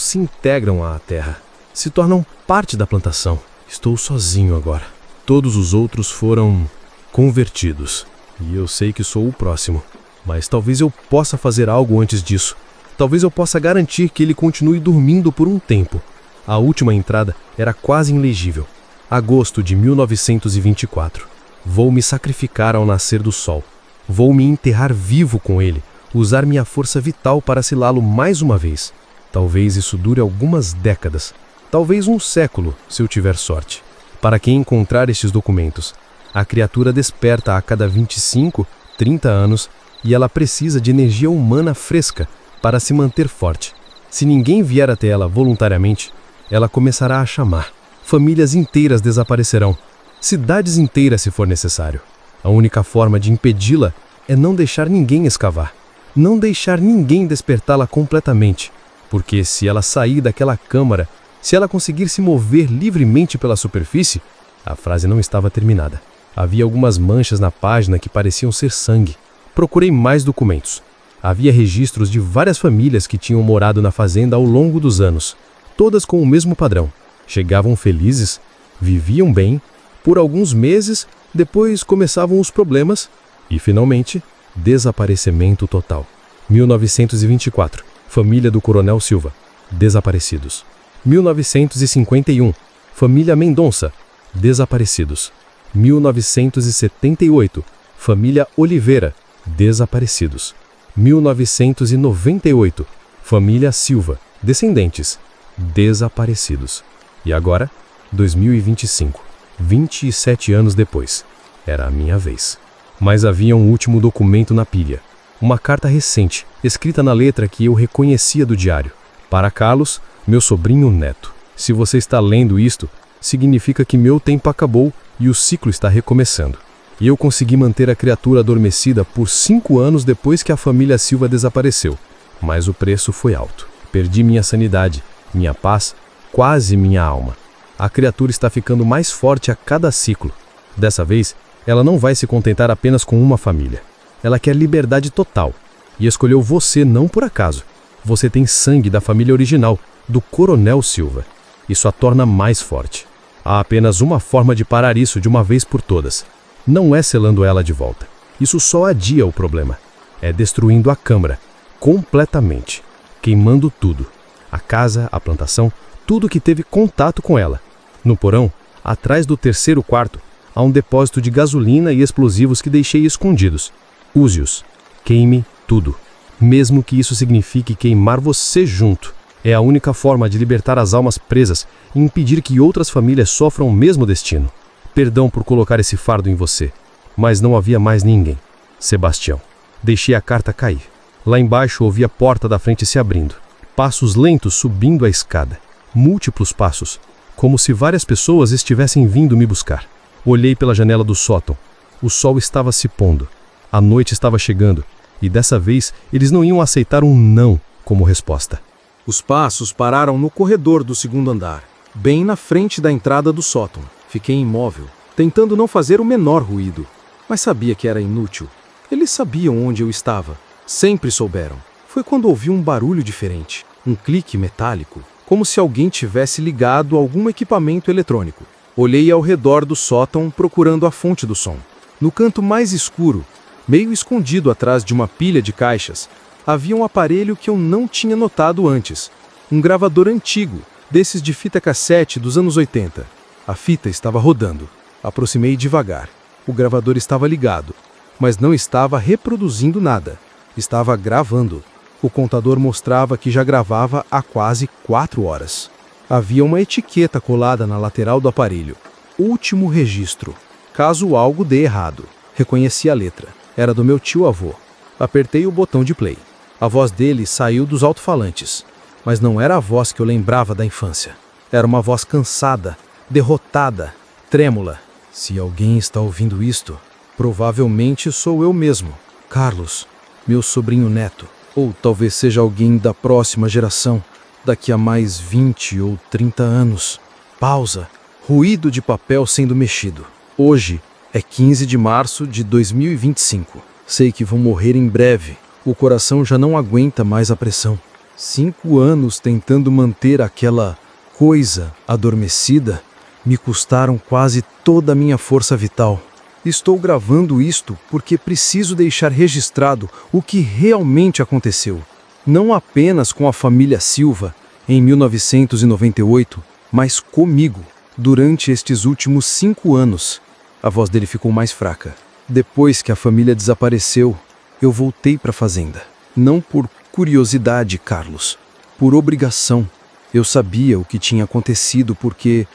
se integram à terra, se tornam parte da plantação. Estou sozinho agora. Todos os outros foram convertidos. E eu sei que sou o próximo. Mas talvez eu possa fazer algo antes disso. Talvez eu possa garantir que ele continue dormindo por um tempo. A última entrada era quase ilegível. Agosto de 1924. Vou me sacrificar ao nascer do sol. Vou me enterrar vivo com ele, usar minha força vital para selá-lo mais uma vez. Talvez isso dure algumas décadas, talvez um século, se eu tiver sorte. Para quem encontrar estes documentos, a criatura desperta a cada 25, 30 anos e ela precisa de energia humana fresca para se manter forte. Se ninguém vier até ela voluntariamente, ela começará a chamar. Famílias inteiras desaparecerão. Cidades inteiras se for necessário. A única forma de impedi-la é não deixar ninguém escavar. Não deixar ninguém despertá-la completamente. Porque se ela sair daquela câmara, se ela conseguir se mover livremente pela superfície, a frase não estava terminada. Havia algumas manchas na página que pareciam ser sangue. Procurei mais documentos. Havia registros de várias famílias que tinham morado na fazenda ao longo dos anos, todas com o mesmo padrão. Chegavam felizes, viviam bem, por alguns meses, depois começavam os problemas e, finalmente, desaparecimento total. 1924, família do Coronel Silva, desaparecidos. 1951, família Mendonça, desaparecidos. 1978, família Oliveira, desaparecidos. 1998, família Silva, descendentes, desaparecidos. E agora, 2025, 27 anos depois, era a minha vez. Mas havia um último documento na pilha. Uma carta recente, escrita na letra que eu reconhecia do diário. Para Carlos, meu sobrinho neto. Se você está lendo isto, significa que meu tempo acabou e o ciclo está recomeçando. E eu consegui manter a criatura adormecida por 5 anos depois que a família Silva desapareceu. Mas o preço foi alto. Perdi minha sanidade, minha paz, quase minha alma. A criatura está ficando mais forte a cada ciclo. Dessa vez, ela não vai se contentar apenas com uma família. Ela quer liberdade total. E escolheu você não por acaso. Você tem sangue da família original, do Coronel Silva. Isso a torna mais forte. Há apenas uma forma de parar isso de uma vez por todas. Não é selando ela de volta. Isso só adia o problema. É destruindo a câmara, completamente. Queimando tudo. A casa, a plantação, tudo que teve contato com ela. No porão, atrás do terceiro quarto, há um depósito de gasolina e explosivos que deixei escondidos. Use-os. Queime tudo. Mesmo que isso signifique queimar você junto. É a única forma de libertar as almas presas e impedir que outras famílias sofram o mesmo destino. Perdão por colocar esse fardo em você, mas não havia mais ninguém. Sebastião. Deixei a carta cair. Lá embaixo ouvi a porta da frente se abrindo. Passos lentos subindo a escada. Múltiplos passos, como se várias pessoas estivessem vindo me buscar. Olhei pela janela do sótão. O sol estava se pondo. A noite estava chegando, e dessa vez eles não iam aceitar um não como resposta.
Os passos pararam no corredor do segundo andar, bem na frente da entrada do sótão. Fiquei imóvel, tentando não fazer o menor ruído, mas sabia que era inútil. Eles sabiam onde eu estava, sempre souberam. Foi quando ouvi um barulho diferente, um clique metálico, como se alguém tivesse ligado algum equipamento eletrônico. Olhei ao redor do sótão procurando a fonte do som. No canto mais escuro, meio escondido atrás de uma pilha de caixas, havia um aparelho que eu não tinha notado antes. Um gravador antigo, desses de fita cassete dos anos 80. A fita estava rodando. Aproximei devagar. O gravador estava ligado, mas não estava reproduzindo nada. Estava gravando. O contador mostrava que já gravava há quase 4 horas. Havia uma etiqueta colada na lateral do aparelho. Último registro. Caso algo dê errado. Reconheci a letra. Era do meu tio-avô. Apertei o botão de play. A voz dele saiu dos alto-falantes, mas não era a voz que eu lembrava da infância. Era uma voz cansada, derrotada, trêmula. Se alguém está ouvindo isto, provavelmente sou eu mesmo, Carlos, meu sobrinho neto. Ou talvez seja alguém da próxima geração, daqui a mais 20 ou 30 anos. Pausa. Ruído de papel sendo mexido. Hoje é 15 de março de 2025. Sei que vou morrer em breve. O coração já não aguenta mais a pressão. 5 anos tentando manter aquela coisa adormecida me custaram quase toda a minha força vital. Estou gravando isto porque preciso deixar registrado o que realmente aconteceu. Não apenas com a família Silva, em 1998, mas comigo, durante estes últimos 5 anos. A voz dele ficou mais fraca. Depois que a família desapareceu, eu voltei para a fazenda. Não por curiosidade, Carlos, por obrigação. Eu sabia o que tinha acontecido porque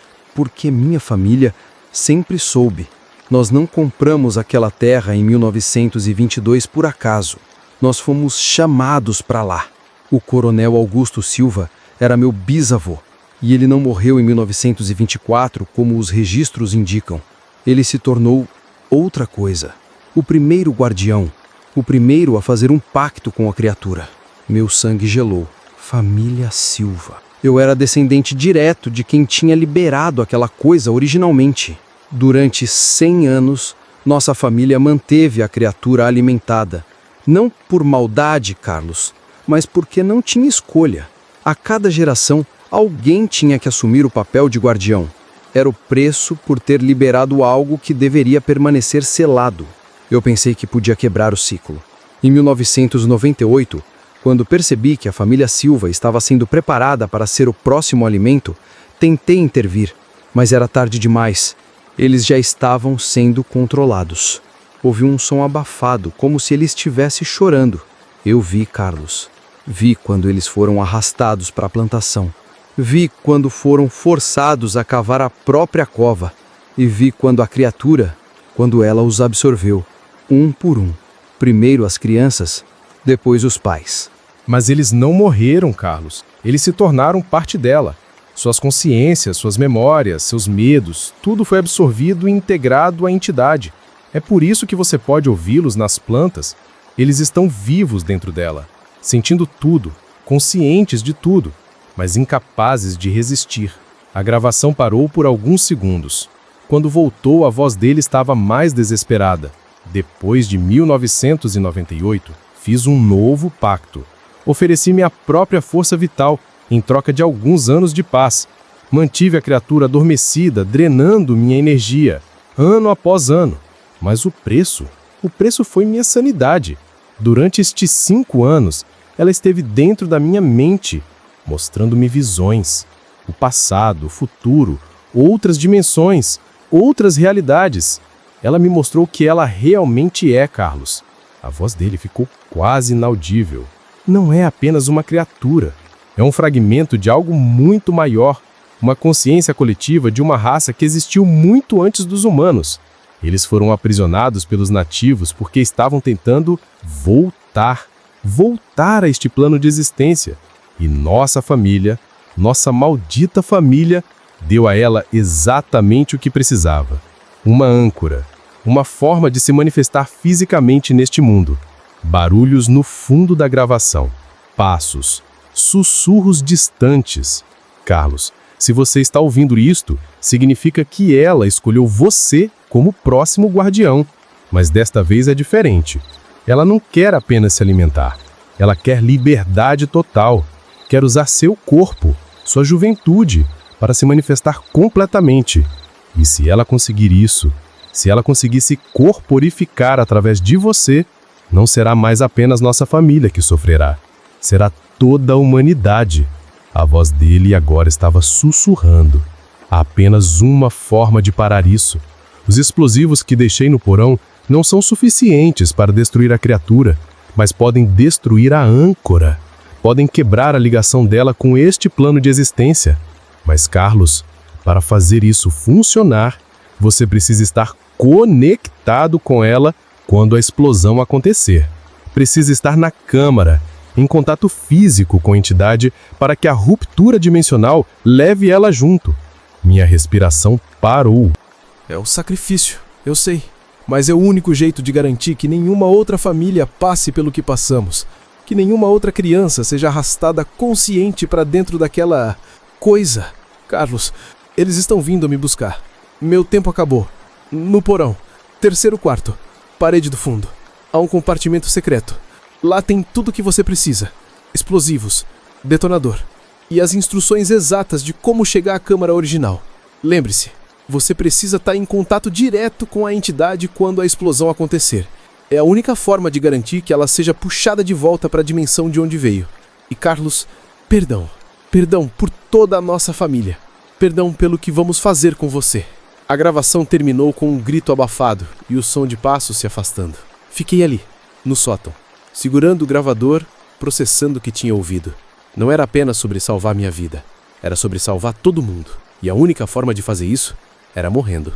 minha família sempre soube. Nós não compramos aquela terra em 1922 por acaso. Nós fomos chamados para lá. O coronel Augusto Silva era meu bisavô, e ele não morreu em 1924 como os registros indicam. Ele se tornou outra coisa. O primeiro guardião, o primeiro a fazer um pacto com a criatura. Meu sangue gelou. Família Silva. Eu era descendente direto de quem tinha liberado aquela coisa originalmente. Durante 100 anos, nossa família manteve a criatura alimentada. Não por maldade, Carlos, mas porque não tinha escolha. A cada geração, alguém tinha que assumir o papel de guardião. Era o preço por ter liberado algo que deveria permanecer selado. Eu pensei que podia quebrar o ciclo. Em 1998, quando percebi que a família Silva estava sendo preparada para ser o próximo alimento, tentei intervir, mas era tarde demais. Eles já estavam sendo controlados. Ouvi um som abafado, como se ele estivesse chorando. Eu vi, Carlos. Vi quando eles foram arrastados para a plantação. Vi quando foram forçados a cavar a própria cova. E vi quando a criatura, quando ela os absorveu, um por um. Primeiro as crianças, depois os pais.
Mas eles não morreram, Carlos. Eles se tornaram parte dela. Suas consciências, suas memórias, seus medos, tudo foi absorvido e integrado à entidade. É por isso que você pode ouvi-los nas plantas. Eles estão vivos dentro dela, sentindo tudo, conscientes de tudo, mas incapazes de resistir. A gravação parou por alguns segundos. Quando voltou, a voz dele estava mais desesperada. Depois de 1998, fiz um novo pacto. Ofereci minha própria força vital em troca de alguns anos de paz. Mantive a criatura adormecida, drenando minha energia, ano após ano. Mas o preço foi minha sanidade. Durante estes 5 anos, ela esteve dentro da minha mente, mostrando-me visões, o passado, o futuro, outras dimensões, outras realidades. Ela me mostrou o que ela realmente é, Carlos. A voz dele ficou quase inaudível. Não é apenas uma criatura. É um fragmento de algo muito maior, uma consciência coletiva de uma raça que existiu muito antes dos humanos. Eles foram aprisionados pelos nativos porque estavam tentando voltar a este plano de existência. E nossa família, nossa maldita família, deu a ela exatamente o que precisava. Uma âncora, uma forma de se manifestar fisicamente neste mundo. Barulhos no fundo da gravação, passos, sussurros distantes. Carlos, se você está ouvindo isto, significa que ela escolheu você como próximo guardião. Mas desta vez é diferente. Ela não quer apenas se alimentar. Ela quer liberdade total. Quer usar seu corpo, sua juventude, para se manifestar completamente. E se ela conseguir isso, se ela conseguir se corporificar através de você, não será mais apenas nossa família que sofrerá. Será toda a humanidade. A voz dele agora estava sussurrando. Há apenas uma forma de parar isso. Os explosivos que deixei no porão não são suficientes para destruir a criatura, mas podem destruir a âncora. Podem quebrar a ligação dela com este plano de existência. Mas, Carlos, para fazer isso funcionar, você precisa estar conectado com ela quando a explosão acontecer. Precisa estar na câmara,
em contato físico com a entidade para que a ruptura dimensional leve ela junto. Minha respiração parou.
É o sacrifício, eu sei. Mas é o único jeito de garantir que nenhuma outra família passe pelo que passamos. Que nenhuma outra criança seja arrastada consciente para dentro daquela coisa. Carlos, eles estão vindo me buscar. Meu tempo acabou. No porão. 3º quarto. Parede do fundo. Há um compartimento secreto. Lá tem tudo o que você precisa. Explosivos. Detonador. E as instruções exatas de como chegar à câmara original. Lembre-se, você precisa estar em contato direto com a entidade quando a explosão acontecer. É a única forma de garantir que ela seja puxada de volta para a dimensão de onde veio. E Carlos, perdão. Perdão por toda a nossa família. Perdão pelo que vamos fazer com você. A gravação terminou com um grito abafado e o som de passos se afastando. Fiquei ali, no sótão, segurando o gravador, processando o que tinha ouvido. Não era apenas sobre salvar minha vida. Era sobre salvar todo mundo. E a única forma de fazer isso era morrendo.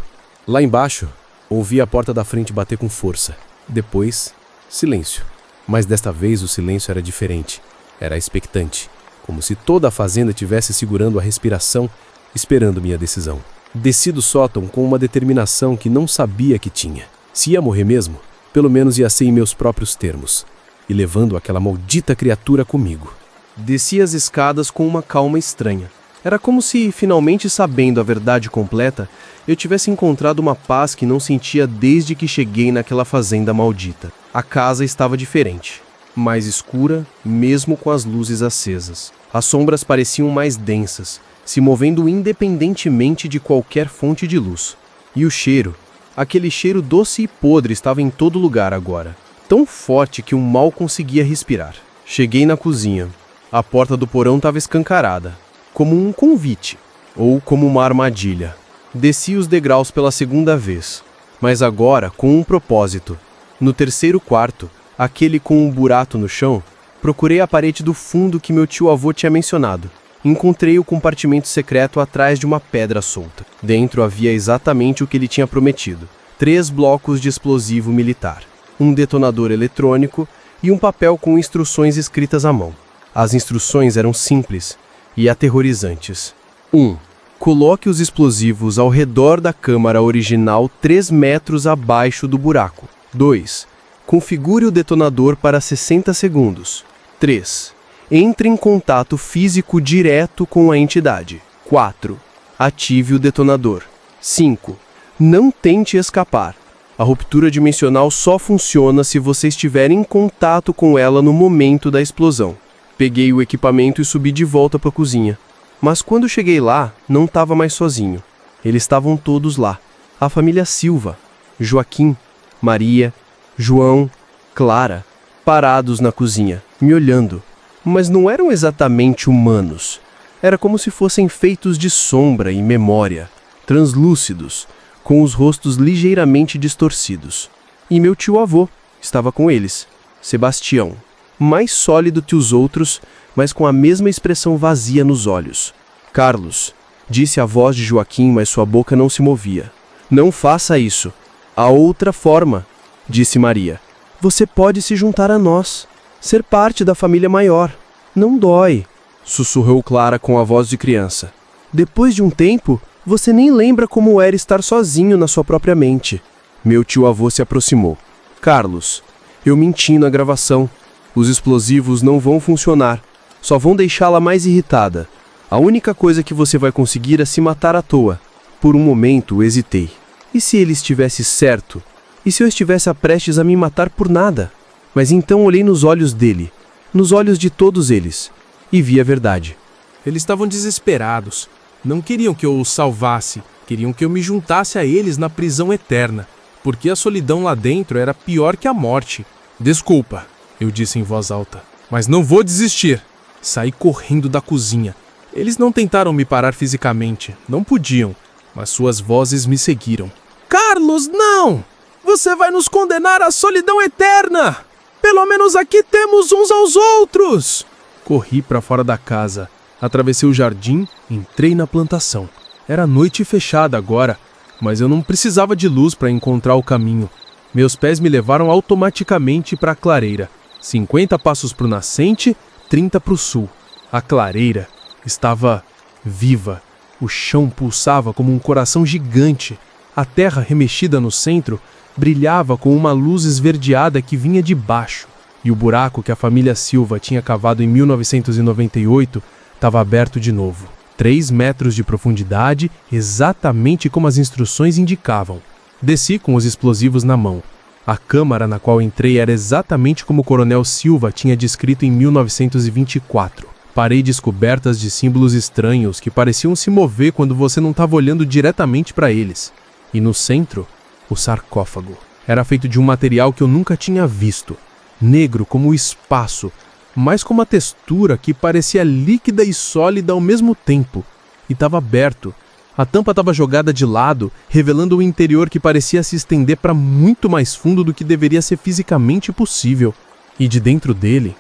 Lá embaixo, ouvi a porta da frente bater com força. Depois, silêncio. Mas desta vez o silêncio era diferente. Era expectante. Como se toda a fazenda estivesse segurando a respiração, esperando minha decisão. Desci do sótão com uma determinação que não sabia que tinha. Se ia morrer mesmo, pelo menos ia ser em meus próprios termos. E levando aquela maldita criatura comigo.
Desci as escadas com uma calma estranha. Era como se, finalmente sabendo a verdade completa, eu tivesse encontrado uma paz que não sentia desde que cheguei naquela fazenda maldita. A casa estava diferente. Mais escura, mesmo com as luzes acesas. As sombras pareciam mais densas, se movendo independentemente de qualquer fonte de luz. E o cheiro, aquele cheiro doce e podre, estava em todo lugar agora. Tão forte que eu mal conseguia respirar. Cheguei na cozinha. A porta do porão estava escancarada, como um convite, ou como uma armadilha. Desci os degraus pela 2ª vez, mas agora com um propósito. No 3º quarto, aquele com um buraco no chão, procurei a parede do fundo que meu tio-avô tinha mencionado. Encontrei o compartimento secreto atrás de uma pedra solta. Dentro havia exatamente o que ele tinha prometido: 3 blocos de explosivo militar, um detonador eletrônico e um papel com instruções escritas à mão. As instruções eram simples e aterrorizantes. 1. Coloque os explosivos ao redor da câmara original 3 metros abaixo do buraco. 2. Configure o detonador para 60 segundos. 3. Entre em contato físico direto com a entidade. 4. Ative o detonador. 5. Não tente escapar. A ruptura dimensional só funciona se você estiver em contato com ela no momento da explosão. Peguei o equipamento e subi de volta para a cozinha. Mas quando cheguei lá, não estava mais sozinho. Eles estavam todos lá. A família Silva, Joaquim, Maria, João, Clara, parados na cozinha, me olhando. Mas não eram exatamente humanos. Era como se fossem feitos de sombra e memória, translúcidos, com os rostos ligeiramente distorcidos. E meu tio-avô estava com eles, Sebastião, mais sólido que os outros, mas com a mesma expressão vazia nos olhos. Carlos, disse a voz de Joaquim, mas sua boca não se movia. Não faça isso. Há outra forma, disse Maria. Você pode se juntar a nós, ser parte da família maior. Não dói, sussurrou Clara com a voz de criança. Depois de um tempo, você nem lembra como era estar sozinho na sua própria mente. Meu tio-avô se aproximou. Carlos, eu menti na gravação. Os explosivos não vão funcionar. Só vão deixá-la mais irritada. A única coisa que você vai conseguir é se matar à toa. Por um momento, hesitei. E se ele estivesse certo? E se eu estivesse prestes a me matar por nada? Mas então olhei nos olhos dele, nos olhos de todos eles, e vi a verdade.
Eles estavam desesperados. Não queriam que eu os salvasse. Queriam que eu me juntasse a eles na prisão eterna. Porque a solidão lá dentro era pior que a morte. Desculpa, eu disse em voz alta. Mas não vou desistir. Saí correndo da cozinha. Eles não tentaram me parar fisicamente. Não podiam. Mas suas vozes me seguiram. Carlos, não! Você vai nos condenar à solidão eterna! Pelo menos aqui temos uns aos outros! Corri para fora da casa. Atravessei o jardim, entrei na plantação. Era noite fechada agora, mas eu não precisava de luz para encontrar o caminho. Meus pés me levaram automaticamente para a clareira.
50 passos para o nascente, 30 para o sul. A clareira estava viva. O chão pulsava como um coração gigante. A terra remexida no centro brilhava com uma luz esverdeada que vinha de baixo. E o buraco que a família Silva tinha cavado em 1998 estava aberto de novo. 3 metros de profundidade, exatamente como as instruções indicavam. Desci com os explosivos na mão. A câmara na qual entrei era exatamente como o Coronel Silva tinha descrito em 1924. Paredes cobertas de símbolos estranhos que pareciam se mover quando você não estava olhando diretamente para eles. E no centro, o sarcófago. Era feito de um material que eu nunca tinha visto. Negro como o espaço, mas com uma textura que parecia líquida e sólida ao mesmo tempo. E estava aberto. A tampa estava jogada de lado, revelando um interior que parecia se estender para muito mais fundo do que deveria ser fisicamente possível. E de dentro dele,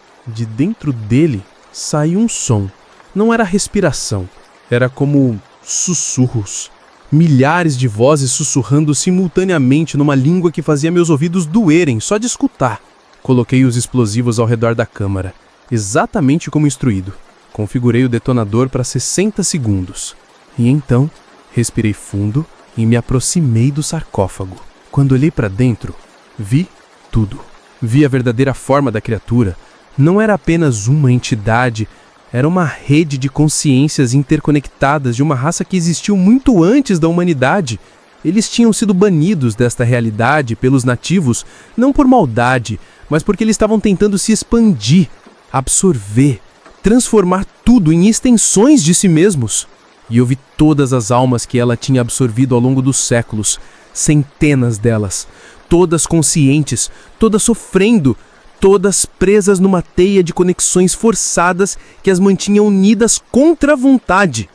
saiu um som. Não era respiração, era como sussurros. Milhares de vozes sussurrando simultaneamente numa língua que fazia meus ouvidos doerem só de escutar. Coloquei os explosivos ao redor da câmara, exatamente como instruído. Configurei o detonador para 60 segundos. E então, respirei fundo e me aproximei do sarcófago. Quando olhei para dentro, vi tudo. Vi a verdadeira forma da criatura. Não era apenas uma entidade, era uma rede de consciências interconectadas de uma raça que existiu muito antes da humanidade. Eles tinham sido banidos desta realidade pelos nativos, não por maldade, mas porque eles estavam tentando se expandir, absorver, transformar tudo em extensões de si mesmos. E eu vi todas as almas que ela tinha absorvido ao longo dos séculos, centenas delas, todas conscientes, todas sofrendo, todas presas numa teia de conexões forçadas que as mantinham unidas contra a vontade.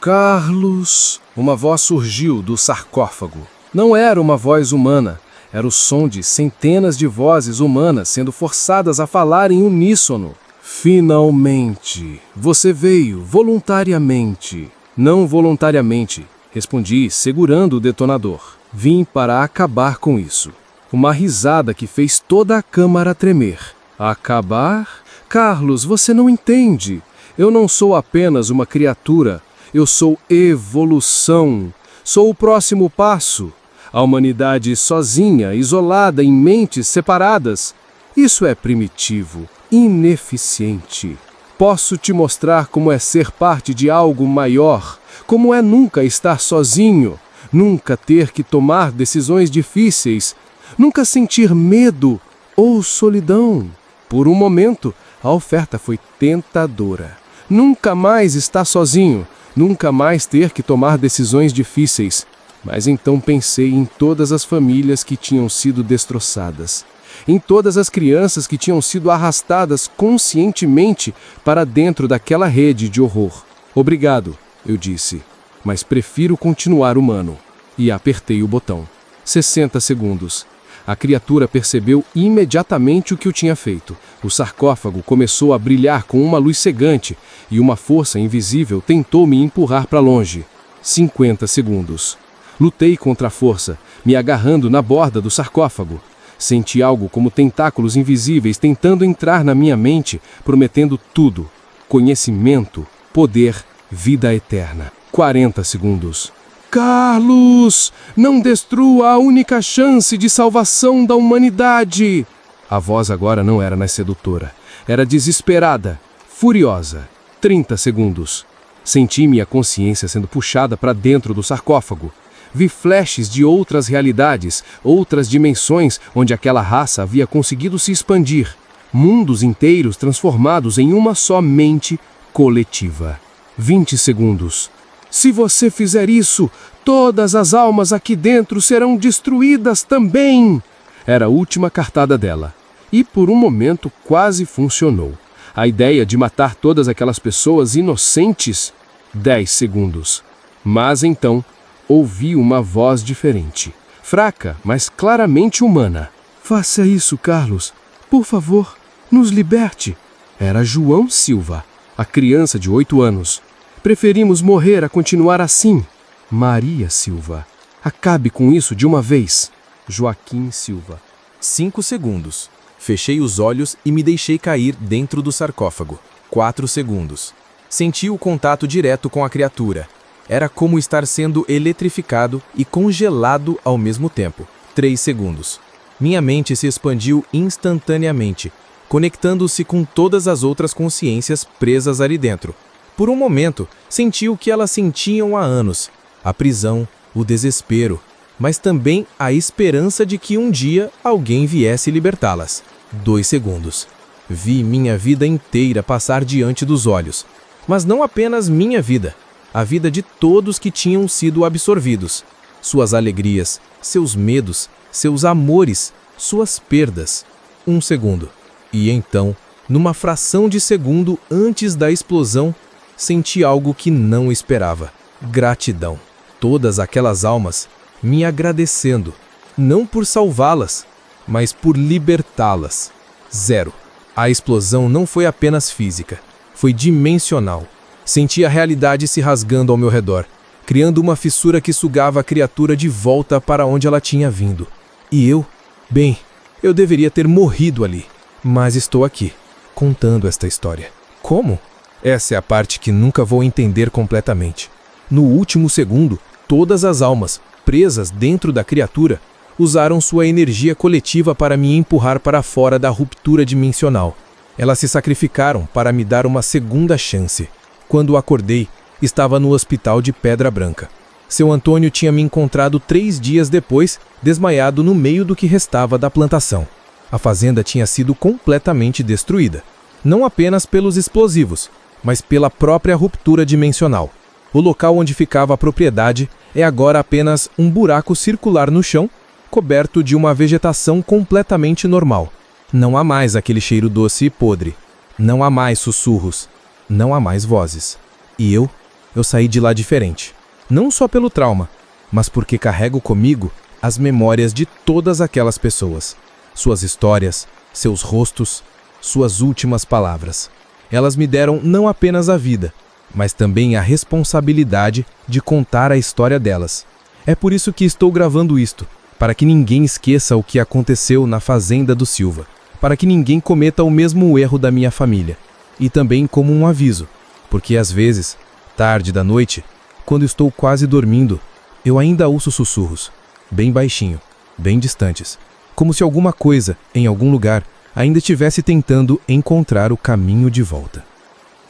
Carlos! Uma voz surgiu do sarcófago. Não era uma voz humana, era o som de centenas de vozes humanas sendo forçadas a falar em uníssono. Finalmente! Você veio, voluntariamente. Não voluntariamente, respondi, segurando o detonador. Vim para acabar com isso. Uma risada que fez toda a câmara tremer. Acabar? Carlos, você não entende. Eu não sou apenas uma criatura. Eu sou evolução. Sou o próximo passo. A humanidade sozinha, isolada em mentes separadas. Isso é primitivo, ineficiente. Posso te mostrar como é ser parte de algo maior, como é nunca estar sozinho, nunca ter que tomar decisões difíceis, nunca sentir medo ou solidão. Por um momento, a oferta foi tentadora. Nunca mais estar sozinho, nunca mais ter que tomar decisões difíceis. Mas então pensei em todas as famílias que tinham sido destroçadas, em todas as crianças que tinham sido arrastadas conscientemente para dentro daquela rede de horror. Obrigado, eu disse, mas prefiro continuar humano. E apertei o botão. 60 segundos. A criatura percebeu imediatamente o que eu tinha feito. O sarcófago começou a brilhar com uma luz cegante e uma força invisível tentou me empurrar para longe. 50 segundos. Lutei contra a força, me agarrando na borda do sarcófago. Senti algo como tentáculos invisíveis tentando entrar na minha mente, prometendo tudo: conhecimento, poder, vida eterna. 40 segundos. Carlos, não destrua a única chance de salvação da humanidade! A voz agora não era mais sedutora. Era desesperada, furiosa. 30 segundos. Senti minha consciência sendo puxada para dentro do sarcófago. Vi flashes de outras realidades, outras dimensões onde aquela raça havia conseguido se expandir. Mundos inteiros transformados em uma só mente coletiva. 20 segundos. Se você fizer isso, todas as almas aqui dentro serão destruídas também. Era a última cartada dela. E por um momento quase funcionou. A ideia de matar todas aquelas pessoas inocentes. 10 segundos. Mas então ouvi uma voz diferente. Fraca, mas claramente humana. Faça isso, Carlos. Por favor, nos liberte. Era João Silva, a criança de 8 anos. Preferimos morrer a continuar assim. Maria Silva. Acabe com isso de uma vez. Joaquim Silva.
5 segundos.
Fechei os olhos e me deixei cair dentro do sarcófago. 4 segundos. Senti o contato direto com a criatura. Era como estar sendo eletrificado e congelado ao mesmo tempo. 3 segundos. Minha mente se expandiu instantaneamente, conectando-se com todas as outras consciências presas ali dentro. Por um momento, senti o que elas sentiam há anos: a prisão, o desespero, mas também a esperança de que um dia alguém viesse libertá-las. 2 segundos. Vi minha vida inteira passar diante dos olhos, mas não apenas minha vida, a vida de todos que tinham sido absorvidos. Suas alegrias, seus medos, seus amores, suas perdas. 1 segundo. E então, numa fração de segundo antes da explosão, senti algo que não esperava: gratidão. Todas aquelas almas me agradecendo, não por salvá-las, mas por libertá-las. 0. A explosão não foi apenas física, foi dimensional. Senti a realidade se rasgando ao meu redor, criando uma fissura que sugava a criatura de volta para onde ela tinha vindo. E eu? Bem, eu deveria ter morrido ali, mas estou aqui, contando esta história. Como? Essa é a parte que nunca vou entender completamente. No último segundo, todas as almas, presas dentro da criatura, usaram sua energia coletiva para me empurrar para fora da ruptura dimensional. Elas se sacrificaram para me dar uma segunda chance. Quando acordei, estava no hospital de Pedra Branca. Seu Antônio tinha me encontrado 3 dias depois, desmaiado no meio do que restava da plantação. A fazenda tinha sido completamente destruída, não apenas pelos explosivos, mas pela própria ruptura dimensional. O local onde ficava a propriedade é agora apenas um buraco circular no chão, coberto de uma vegetação completamente normal. Não há mais aquele cheiro doce e podre. Não há mais sussurros. Não há mais vozes. E eu saí de lá diferente. Não só pelo trauma, mas porque carrego comigo as memórias de todas aquelas pessoas. Suas histórias, seus rostos, suas últimas palavras. Elas me deram não apenas a vida, mas também a responsabilidade de contar a história delas. É por isso que estou gravando isto, para que ninguém esqueça o que aconteceu na fazenda do Silva, para que ninguém cometa o mesmo erro da minha família. E também como um aviso, porque às vezes, tarde da noite, quando estou quase dormindo, eu ainda ouço sussurros, bem baixinho, bem distantes, como se alguma coisa, em algum lugar, ainda estivesse tentando encontrar o caminho de volta.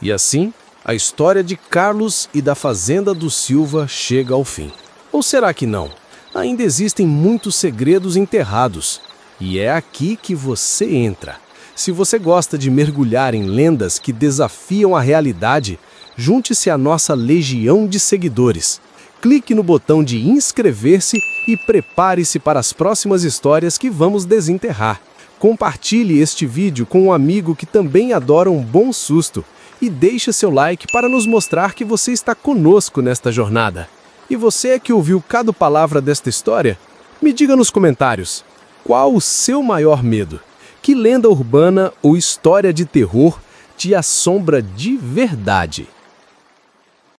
E assim, a história de Carlos e da fazenda do Silva chega ao fim. Ou será que não? Ainda existem muitos segredos enterrados. E é aqui que você entra. Se você gosta de mergulhar em lendas que desafiam a realidade, junte-se à nossa legião de seguidores. Clique no botão de inscrever-se e prepare-se para as próximas histórias que vamos desenterrar. Compartilhe este vídeo com um amigo que também adora um bom susto e deixe seu like para nos mostrar que você está conosco nesta jornada. E você é que ouviu cada palavra desta história? Me diga nos comentários, qual o seu maior medo? Que lenda urbana ou história de terror te assombra de verdade?